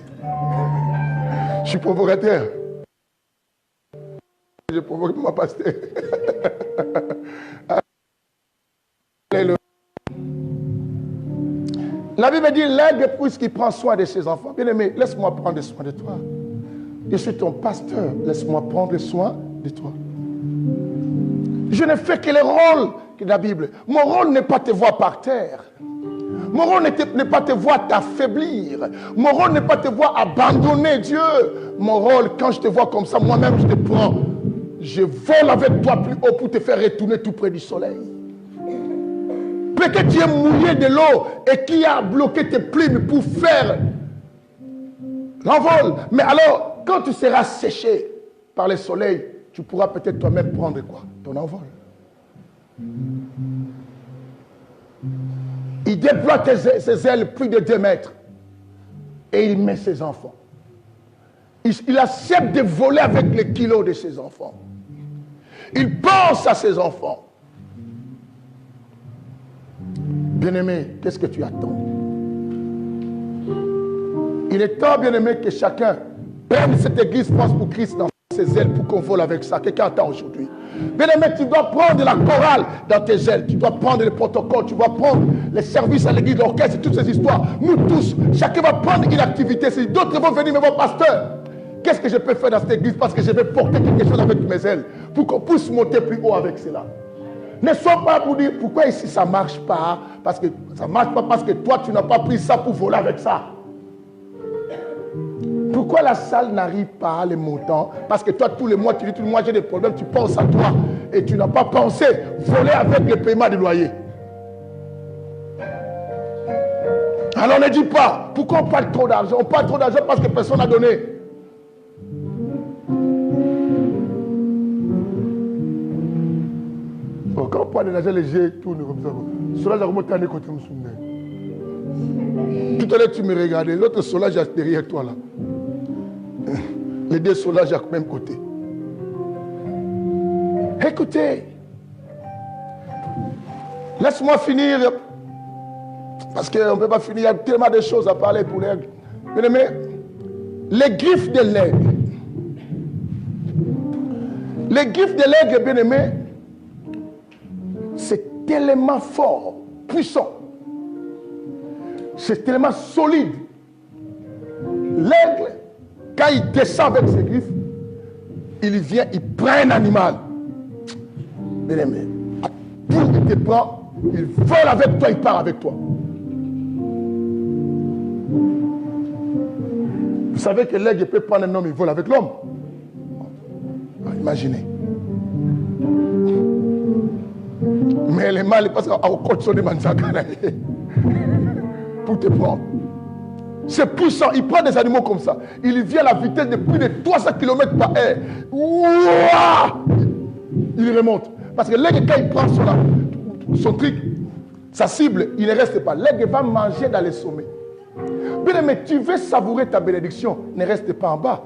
Je suis provocateur. Je provoque ma pasteur. La Bible dit, l'aigle, puisqu'il prend soin de ses enfants. Bien aimé, laisse-moi prendre soin de toi. Je suis ton pasteur. Laisse-moi prendre soin de toi. Je ne fais que le rôle de la Bible. Mon rôle n'est pas te voir par terre. Mon rôle n'est pas te voir t'affaiblir. Mon rôle n'est pas te voir abandonner Dieu. Mon rôle, quand je te vois comme ça, moi-même, je te prends. Je vole avec toi plus haut pour te faire retourner tout près du soleil. Peut-être tu es mouillé de l'eau et qui a bloqué tes plumes pour faire l'envol. Mais alors, quand tu seras séché par le soleil, tu pourras peut-être toi-même prendre quoi? Ton envol. Il déploie ses ailes plus de 2 mètres et il met ses enfants. Il accepte de voler avec les kilos de ses enfants. Il pense à ses enfants. Bien-aimé, qu'est-ce que tu attends? Il est temps, bien-aimé, que chacun prenne cette église France pour Christ dans ses ailes pour qu'on vole avec ça. Quelqu'un attend aujourd'hui. Bien-aimé, tu dois prendre la chorale dans tes ailes. Tu dois prendre le protocole. Tu dois prendre les services à l'église, l'orchestre, toutes ces histoires. Nous tous, chacun va prendre une activité. Si d'autres vont venir me voir, pasteur, qu'est-ce que je peux faire dans cette église? Parce que je vais porter quelque chose avec mes ailes pour qu'on puisse monter plus haut avec cela. Ne sois pas pour dire pourquoi ici ça ne marche pas. Parce que ça ne marche pas parce que toi tu n'as pas pris ça pour voler avec ça. Pourquoi la salle n'arrive pas les montants? Parce que toi tous les mois tu dis moi j'ai des problèmes, tu penses à toi et tu n'as pas pensé voler avec le paiement du loyer. Alors ne dis pas pourquoi on parle trop d'argent. On parle trop d'argent parce que personne n'a donné. Quand on parle de l'argent, les yeux tournent comme ça. Cela, j'ai remonté à côté. Tout à l'heure, tu me regardais. L'autre solage derrière toi, là. Les 2 solages à même côté. Écoutez. Laisse-moi finir. Parce qu'on ne peut pas finir. Il y a tellement de choses à parler pour l'aigle. Mais les griffes de l'aigle. Les griffes de l'aigle, bien aimé, c'est tellement fort, puissant. C'est tellement solide. L'aigle, quand il descend avec ses griffes, il vient, il prend un animal. Bien aimé, tout il te prend, il vole avec toi, il part avec toi. Vous savez que l'aigle peut prendre un homme, il vole avec l'homme. Imaginez. Mais les mâles passent au côté de Manzakana pour te prendre. C'est puissant. Il prend des animaux comme ça. Il vient à la vitesse de plus de 300 km par heure. Ouah! Il remonte. Parce que l'aigle, quand il prend son truc, sa cible, il ne reste pas. L'aigle va manger dans les sommets. Bien, mais tu veux savourer ta bénédiction, ne reste pas en bas.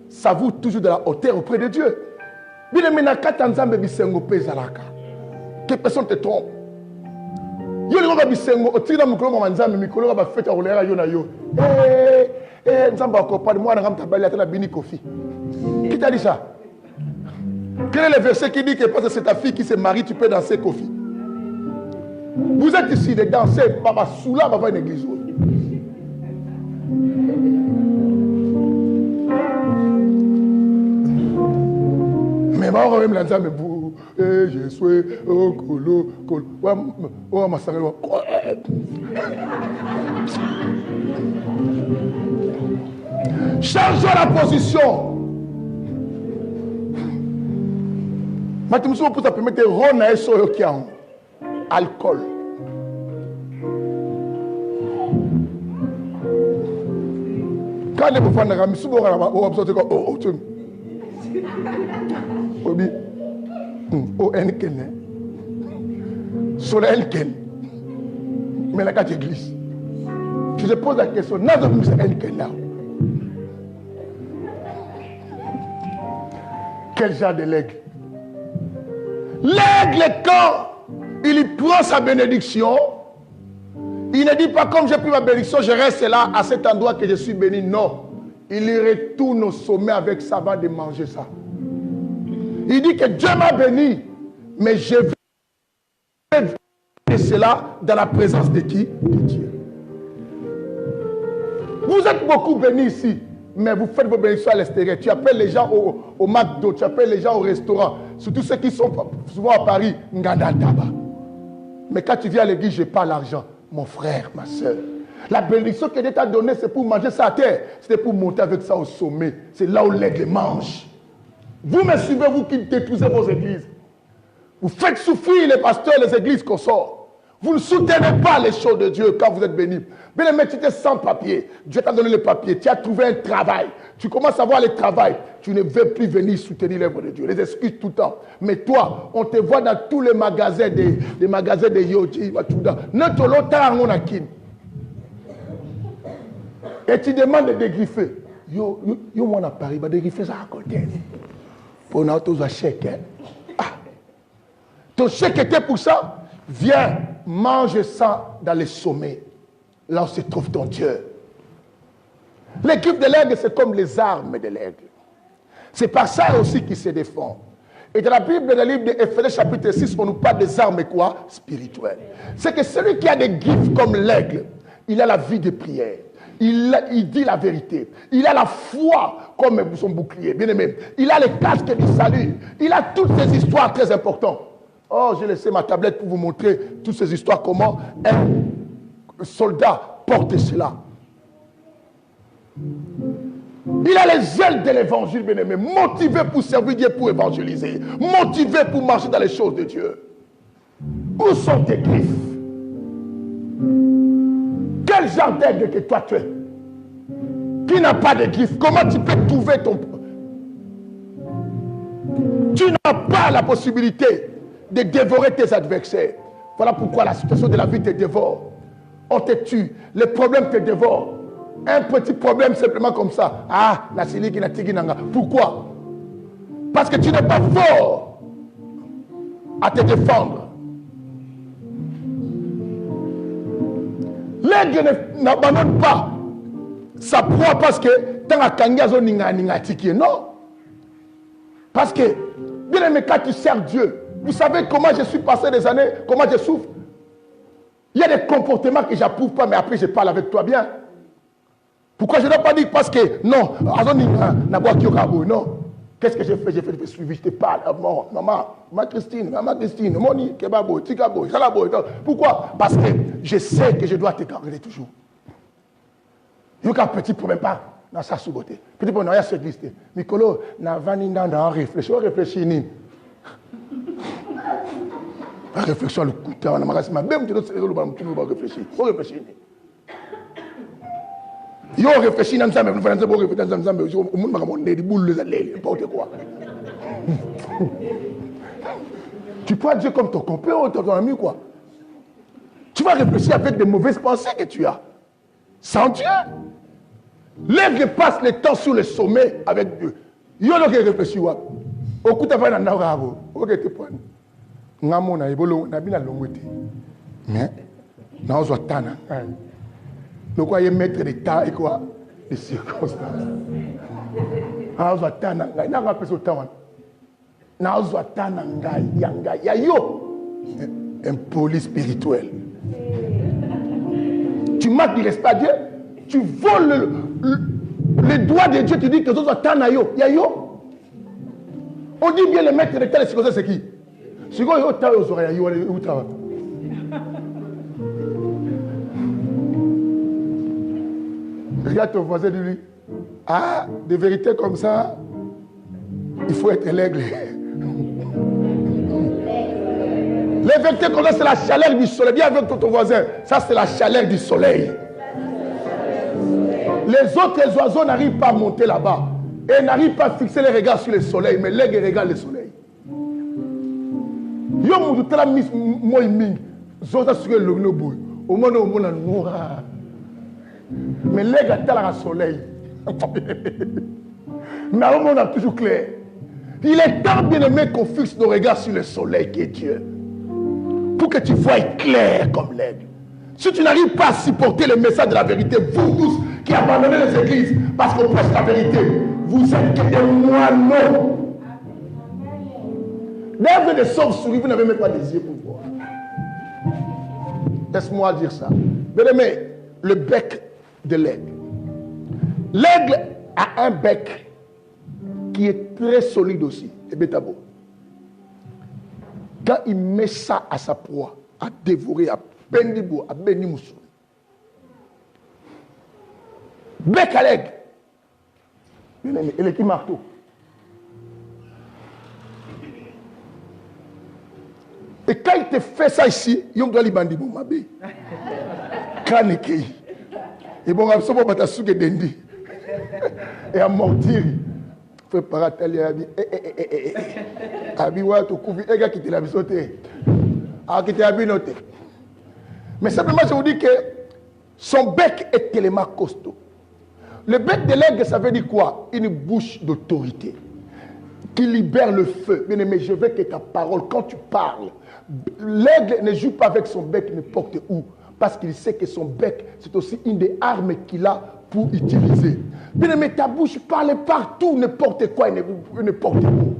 Savoure toujours de la hauteur auprès de Dieu. Bien, mais que personne te trompe. Yo les gens bisengo otira mukolo mama nzambe mikolo ba fete olera yo na yo. Nzambe akopa moi na ngamta bali atana bini kofi. Qui t'a dit ça? Quel est le verset qui dit que parce que c'est ta fille qui se marie, tu peux danser kofi? Vous êtes ici de danser baba soula baba une église. Mais moi même l'ensemble bou je suis au colo oh ma sœur. Changeons la position. Maintenant, pour te permettre de rendre sur le kian alcool. Quand les enfants ne ramènent pas au absorber comme oh tu obi o enken sur enken mais la carte église je te pose la question n'a pas mis enken là quel genre de l'aigle quand il prend sa bénédiction il ne dit pas comme j'ai pris ma bénédiction je reste là à cet endroit que je suis béni. Non, il retourne au sommet avec ça va de manger ça. Il dit que Dieu m'a béni, mais je vais faire cela dans la présence de qui? De Dieu. Vous êtes beaucoup bénis ici, mais vous faites vos bénédictions à l'extérieur. Tu appelles les gens au McDo, tu appelles les gens au restaurant, surtout ceux qui sont souvent à Paris, Ngandadaba. Mais quand tu viens à l'église, je n'ai pas l'argent. Mon frère, ma soeur, la bénédiction que Dieu t'a donnée, c'est pour manger ça à terre. C'est pour monter avec ça au sommet. C'est là où l'aigle mange. Vous me suivez, vous qui détruisez vos églises. Vous faites souffrir les pasteurs, les églises qu'on sort. Vous ne soutenez pas les choses de Dieu quand vous êtes béni. Bien aimé, tu étais sans papier. Dieu t'a donné le papier. Tu as trouvé un travail. Tu commences à voir le travail. Tu ne veux plus venir soutenir l'œuvre de Dieu. Les excuses tout le temps. Mais toi, on te voit dans tous les magasins des magasins de Yoji. Notre lota on a kin. Et tu demandes de dégriffer. Yo, moi, à Paris, je vais dégriffer ça à côté. Pour nous, tous chèque. Ton chèque était pour ça. Viens, mange ça dans les sommets. Là où se trouve ton Dieu. Les griffes de l'aigle, c'est comme les armes de l'aigle. C'est par ça aussi qu'il se défend. Et dans la Bible, dans le livre d'Éphésiens chapitre 6, on nous parle des armes quoi? Spirituelles. C'est que celui qui a des griffes comme l'aigle, il a la vie de prière. Il dit la vérité. Il a la foi comme son bouclier. Bien aimé. Il a le casque du salut. Il a toutes ces histoires très importantes. Oh, j'ai laissé ma tablette pour vous montrer toutes ces histoires, comment un soldat porte cela. Il a les ailes de l'évangile, bien aimé, motivé pour servir Dieu, pour évangéliser, motivé pour marcher dans les choses de Dieu. Où sont tes griffes? Quel genre d'aigle que toi tu es? Qui n'a pas de griffes? Comment tu peux trouver ton... Tu n'as pas la possibilité de dévorer tes adversaires. Voilà pourquoi la situation de la vie te dévore. On te tue, les problèmes te dévorent. Un petit problème simplement comme ça. Ah, la sili qui n'a tigi nanga. Pourquoi? Parce que tu n'es pas fort à te défendre. L'aigle n'abandonne pas sa proie parce que tant à kangazo ninga tiki. Non. Parce que, bien aimé, quand tu sers Dieu, vous savez comment je suis passé des années, comment je souffre. Il y a des comportements que je n'approuve pas, mais après je parle avec toi bien. Pourquoi je ne dois pas dire parce que, non, non. Qu'est-ce que j'ai fait? J'ai fait le suivi, je te parle. Maman Christine, Moni, Kebabo, Tikabo, Salabo. Pourquoi? Parce que je sais que je dois te garder toujours. Il y a un petit problème, pas dans sa sous-beauté. Petit problème, il y a cette liste. Nicolo, n'a pas réfléchi, réfléchis. La réflexion, le coup de temps, même tu dois réfléchir. Il faut réfléchir. Il faut réfléchir dans ça, mais vous faites dans ça, mais au monde, on a des boules, n'importe quoi. Tu prends Dieu comme ton compagnon, ton ami, quoi. Tu vas réfléchir avec des mauvaises pensées que tu as. Sans Dieu. L'aigle passe le temps sur le sommet avec Dieu. Il y a qui réfléchit. Au coup de temps, on a ok, tu prends. Ngamona ibolo na bina longwete mais na ozo tana le quoi y mettre de temps et quoi de circonstances na ozo tana na nga peso temps na ozo tana ngai yanga ya yo un poli spirituel. Tu marques du respect à Dieu, tu voles le doigt de Dieu, tu dis que ozo tana yo ya yo. On dit bien le maître de telle circonstance c'est qui? Si vous avez aux oreilles, où travaille. Regarde ton voisin de lui. Ah, des vérités comme ça, il faut être l'aigle. Les vérités comme ça, c'est la chaleur du soleil. Viens avec ton voisin. Ça, c'est la chaleur du soleil. Les autres oiseaux n'arrivent pas à monter là-bas. Et n'arrivent pas à fixer les regards sur le soleil. Mais l'aigle regarde le soleil. Yo mu tala mis moi ming zota sur le nobu au monde noir mais les gars tala à soleil mais au monde a toujours clair. Il est temps bien aimé qu'on fixe nos regards sur le soleil qui est Dieu pour que tu vois clair comme l'aigle. Si tu n'arrives pas à supporter le message de la vérité, vous tous qui abandonnez les églises parce qu'on prêche la vérité, vous êtes que des moineaux. L'œuvre de sauve-souris, vous n'avez même pas des yeux pour voir. Laisse-moi dire ça. Bien aimé, le bec de l'aigle. L'aigle a un bec qui est très solide aussi. Et bétabo. Quand il met ça à sa proie, à dévorer, à bendibo, à benimoussou. Bec à l'aigle. Bien aimé, il est qui marteau. Et quand il te fait ça ici, il doit lui bandi bon mabé. Crâne qui. Et bon, absolument pas ta souke dendi. Et à mentir. Faut pas rater abi. Abi wa to kuvi ega qui te la bisoté. Ah qui te abi noté. Mais simplement je vous dis que son bec est tellement costaud. Le bec de l'aigle, ça veut dire quoi? Une bouche d'autorité qui libère le feu. Bien aimé, je veux que ta parole, quand tu parles, l'aigle ne joue pas avec son bec n'importe où, parce qu'il sait que son bec, c'est aussi une des armes qu'il a pour utiliser. Bien aimé, ta bouche parle partout, n'importe quoi et n'importe où.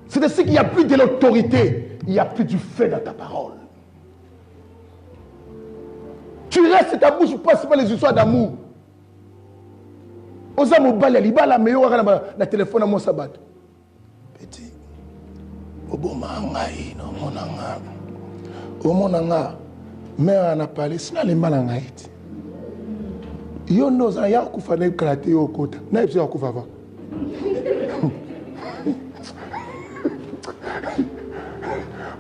C'est ainsi qu'il n'y a plus de l'autorité, il n'y a plus du feu dans ta parole. Tu restes ta bouche, passe pas les histoires d'amour. Oza mobali libala meyo waka na téléphone à mon sabat. Petit. Oboma ngai no monanga. O monanga. Mais on a parlé sina le malanga iti. Yo noza ya kufa na karate yo kota. Na ipsi ya kufa va.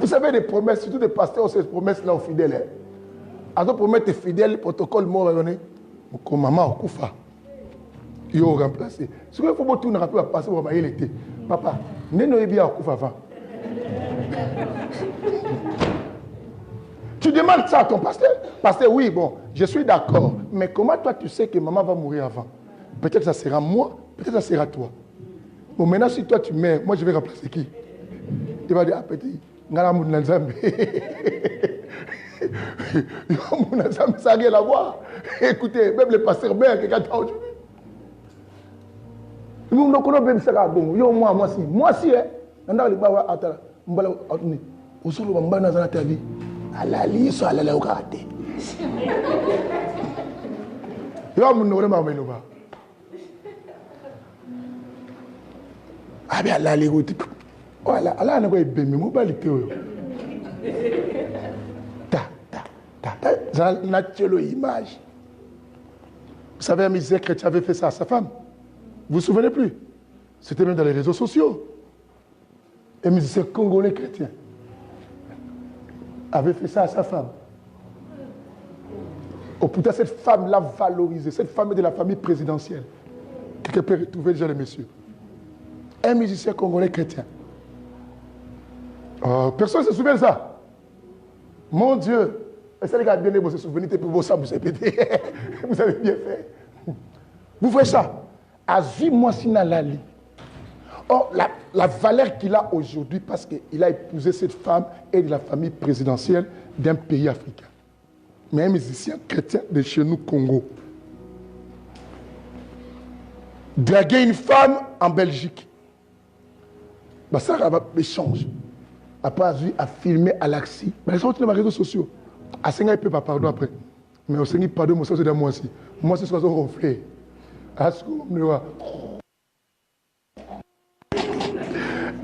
Vous savez des promesses, surtout des pasteurs, ces promesses là aux fidèles. À toi promettre fidèles, protocole mort donné. Comme maman kufa. Yo remplacé. Ce qu'il faut tout ne pas passer pour il était. Papa, neno bien avant. Tu demandes ça à ton pasteur. Pasteur, oui, bon, je suis d'accord. Mais comment toi tu sais que maman va mourir avant? Peut-être que ça sera moi, peut-être que ça sera toi. Bon, maintenant si toi tu meurs, moi je vais remplacer qui? Il va dire, ah petit, ngala moun nzambe. Moun nzambe, ça n'a rien à voir. Écoutez, même les pasteurs meurent quelqu'un t'a aujourd'hui. Nous ne connaissons pas bon. Yo moi si. Moi si hein. Nanda le bawa atala. Mbala atuni. Osolo mbana na ta vie. Alali so alala okate. Yo mun no ma meno ba. Abi alali ko ti. Wala ala na ko ibemi mo ba lite yo. Ta naturelle image. Vous savez, un musicien chrétien avait fait ça à sa femme. Vous vous souvenez plus? C'était même dans les réseaux sociaux. Un musicien congolais chrétien avait fait ça à sa femme. Oh putain, cette femme l'a valorisé. Cette femme est de la famille présidentielle. Quelqu'un peut retrouver déjà les messieurs. Un musicien congolais chrétien. Oh, personne ne se souvient de ça. Mon Dieu. Et ça, les gars, bien aimé, vous vous souvenez, pour vos sangs, vous avez pété. Vous avez bien fait. Vous voyez ça? Azu Mwasina Lali. Or, la valeur qu'il a aujourd'hui, parce qu'il a épousé cette femme, est de la famille présidentielle d'un pays africain. Mais un musicien chrétien de chez nous, Congo. Draguer une femme en Belgique. Bah, ça va échange. Après, Azu a filmé à l'Axi. Ils sont sur les réseaux sociaux. À Senga, il peut pas pardon après. Mais au Senga, pardon, moi, c'est de moi aussi. Moi, c'est ce qu'on a ronflé.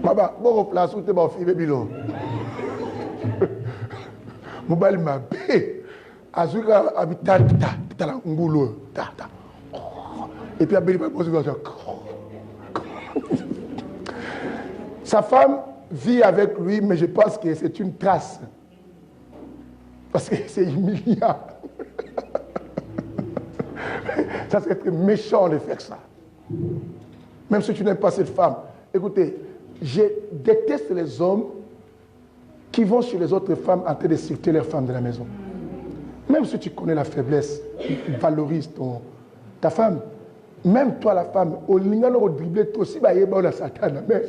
Baba, bon place où tu vas filmer bilo. Mobile m'a bé. Azuka habitat ta la ngulo ta. Et puis abeli pas poser sa femme vit avec lui, mais je pense que c'est une trace. Parce que c'est humiliant. Ça serait très méchant de faire ça. Même si tu n'aimes pas cette femme. Écoutez, je déteste les hommes qui vont chez les autres femmes en train de citer leurs femmes de la maison. Même si tu connais la faiblesse, valorise ta femme. Même toi, la femme, au lingano au dribble, toi aussi, bah, yéba la Satan. Mais,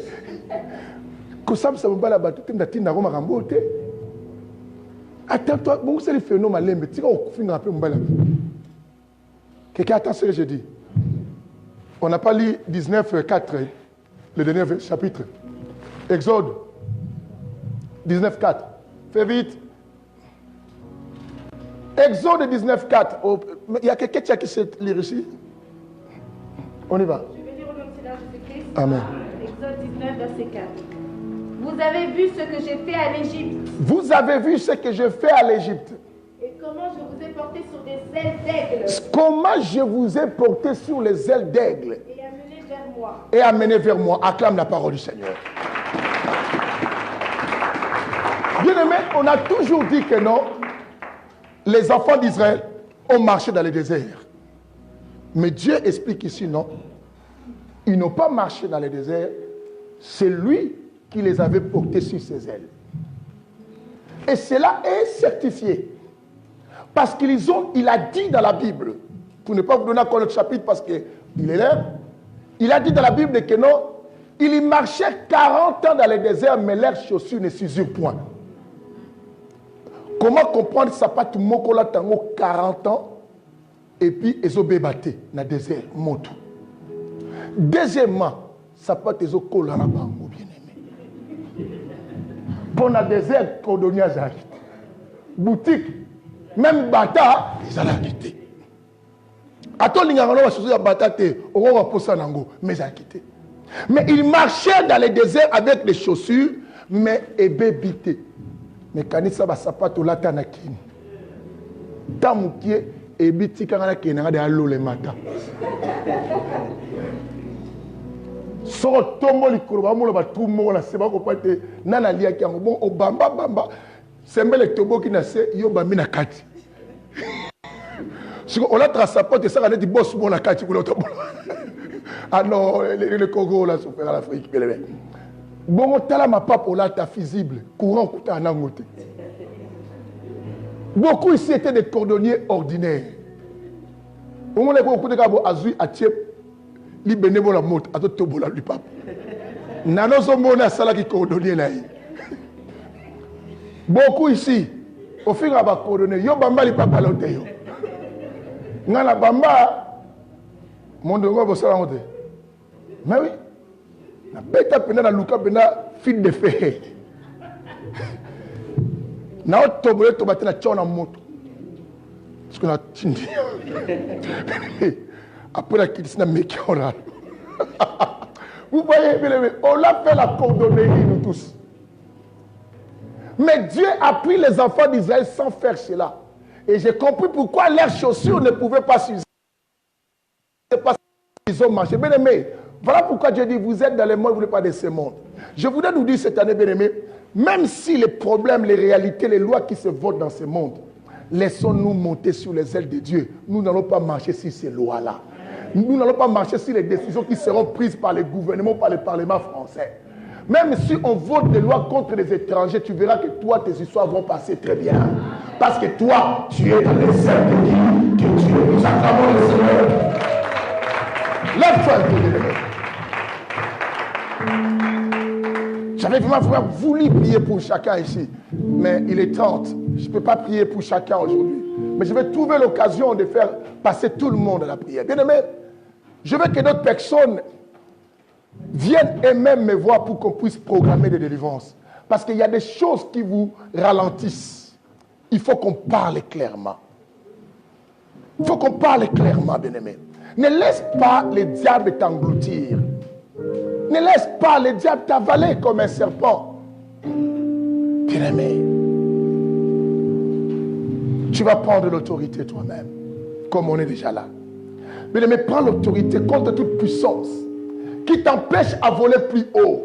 que ça me bat la batte, tu n'as pas ramboté. Attends-toi, bon, c'est le phénomène, mais tu vas au fin un peu, mon quelqu'un attend ce que je dis. On n'a pas lu 19.4, le dernier chapitre. Exode 19.4. Fais vite. Exode 19.4. Il y a quelqu'un qui sait lire ici? On y va. Je vais lire au nom du Seigneur Jésus-Christ. Amen. Exode 19, verset 4. Vous avez vu ce que j'ai fait à l'Égypte. Vous avez vu ce que je fais à l'Égypte. Et comment je vous ai porté sur des ailes d'aigle. Comment je vous ai porté sur les ailes d'aigle. Et amené vers moi. Et amené vers moi. Acclame la parole du Seigneur. Bien aimé, on a toujours dit que non, les enfants d'Israël ont marché dans le désert. Mais Dieu explique ici non. Ils n'ont pas marché dans le désert, c'est lui qui les avait portés sur ses ailes. Et cela est certifié. Parce qu'il a dit dans la Bible, pour ne pas vous donner encore le chapitre parce qu'il est là, il a dit dans la Bible que non, il y marchait 40 ans dans le désert, mais leurs chaussures ne s'usurent point. Comment comprendre ça pas tout le monde 40 ans et puis ils ont bébaté dans le désert, moto. Deuxièmement, ça peut être des cols là-bas, mon bien-aimé. Pour le désert, cordonnier a quitté. Boutique, même bata, ils ont quitté. Attends, les gens qui ont bataté, on va poser ça mais ils ont quitté. Mais il marchait dans le désert avec les chaussures, mais bébité. Mais quand il va sapato là, t'en as qui? Tant moukié, et biti quand on a qui n'a pas de l'eau le matin. Sort tombo likolo ba molo ba tout mo la seba ko pate nana lia ki bon obamba bamba sembele tobo ki na se yo bambi na kati. Siko on la trasapote ça va dit boss mo na kati ko loto. Ah non, le Congo là souffert à l'Afrique belé. Bon tala ma papa là ta visible courant kuta na ngote. Beaucoup ici étaient des cordonniers ordinaires. On les beaucoup de gabo azui atie li benebo la moto ato tobola lui papa. Nano somona sala ki cordonnier là. Beaucoup ici au fil à ba cordonnier yo bamba li papa lote yo. Ngala bamba mon dongo bo sala ngote. Mais oui. Na beta pena na luka pena fil de fer. Na otobola to batena chona moto. Parce qu'on a tindi. Après la question, vous voyez, on a fait la cordonnerie, nous tous. Mais Dieu a pris les enfants d'Israël sans faire cela. Et j'ai compris pourquoi leurs chaussures ne pouvaient pas s'user. C'est parce qu'ils ont marché. Bien aimé, voilà pourquoi Dieu dit, vous êtes dans le monde, vous n'êtes pas de ce monde. Je voudrais nous dire cette année, bien aimé, même si les problèmes, les réalités, les lois qui se votent dans ce monde, laissons-nous monter sur les ailes de Dieu. Nous n'allons pas marcher sur ces lois-là. Nous n'allons pas marcher sur les décisions qui seront prises par les gouvernements, par le Parlement français. Même si on vote des lois contre les étrangers, tu verras que toi, tes histoires vont passer très bien. Parce que toi, tu es dans les ailes de Dieu. Que Dieu nous acclamons le Seigneur. Lève-toi un peu. J'avais vraiment voulu prier pour chacun ici. Mais il est 30. Je ne peux pas prier pour chacun aujourd'hui. Mais je vais trouver l'occasion de faire passer tout le monde à la prière. Bien aimé, je veux que d'autres personnes viennent et même me voir pour qu'on puisse programmer des délivrances. Parce qu'il y a des choses qui vous ralentissent. Il faut qu'on parle clairement. Il faut qu'on parle clairement, bien aimé. Ne laisse pas le diable t'engloutir. Ne laisse pas le diable t'avaler comme un serpent. Bien aimé, tu vas prendre l'autorité toi-même, comme on est déjà là. Bien aimé, prends l'autorité contre toute puissance qui t'empêche à voler plus haut,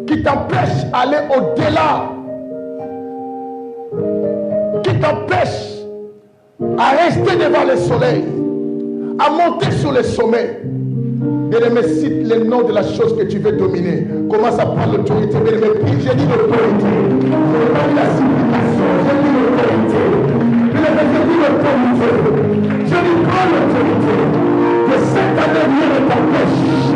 qui t'empêche à aller au-delà, qui t'empêche à rester devant le soleil, à monter sur le sommet. Bien-aimé, cite le nom de la chose que tu veux dominer. Commence à prendre l'autorité. Bien-aimé, prie, j'ai dit l'autorité. Je n'ai pas dit la supplication, j'ai dit l'autorité. Bien-aimé, j'ai dit l'autorité. Je dis prends l'autorité. Que cette année, rien ne t'empêche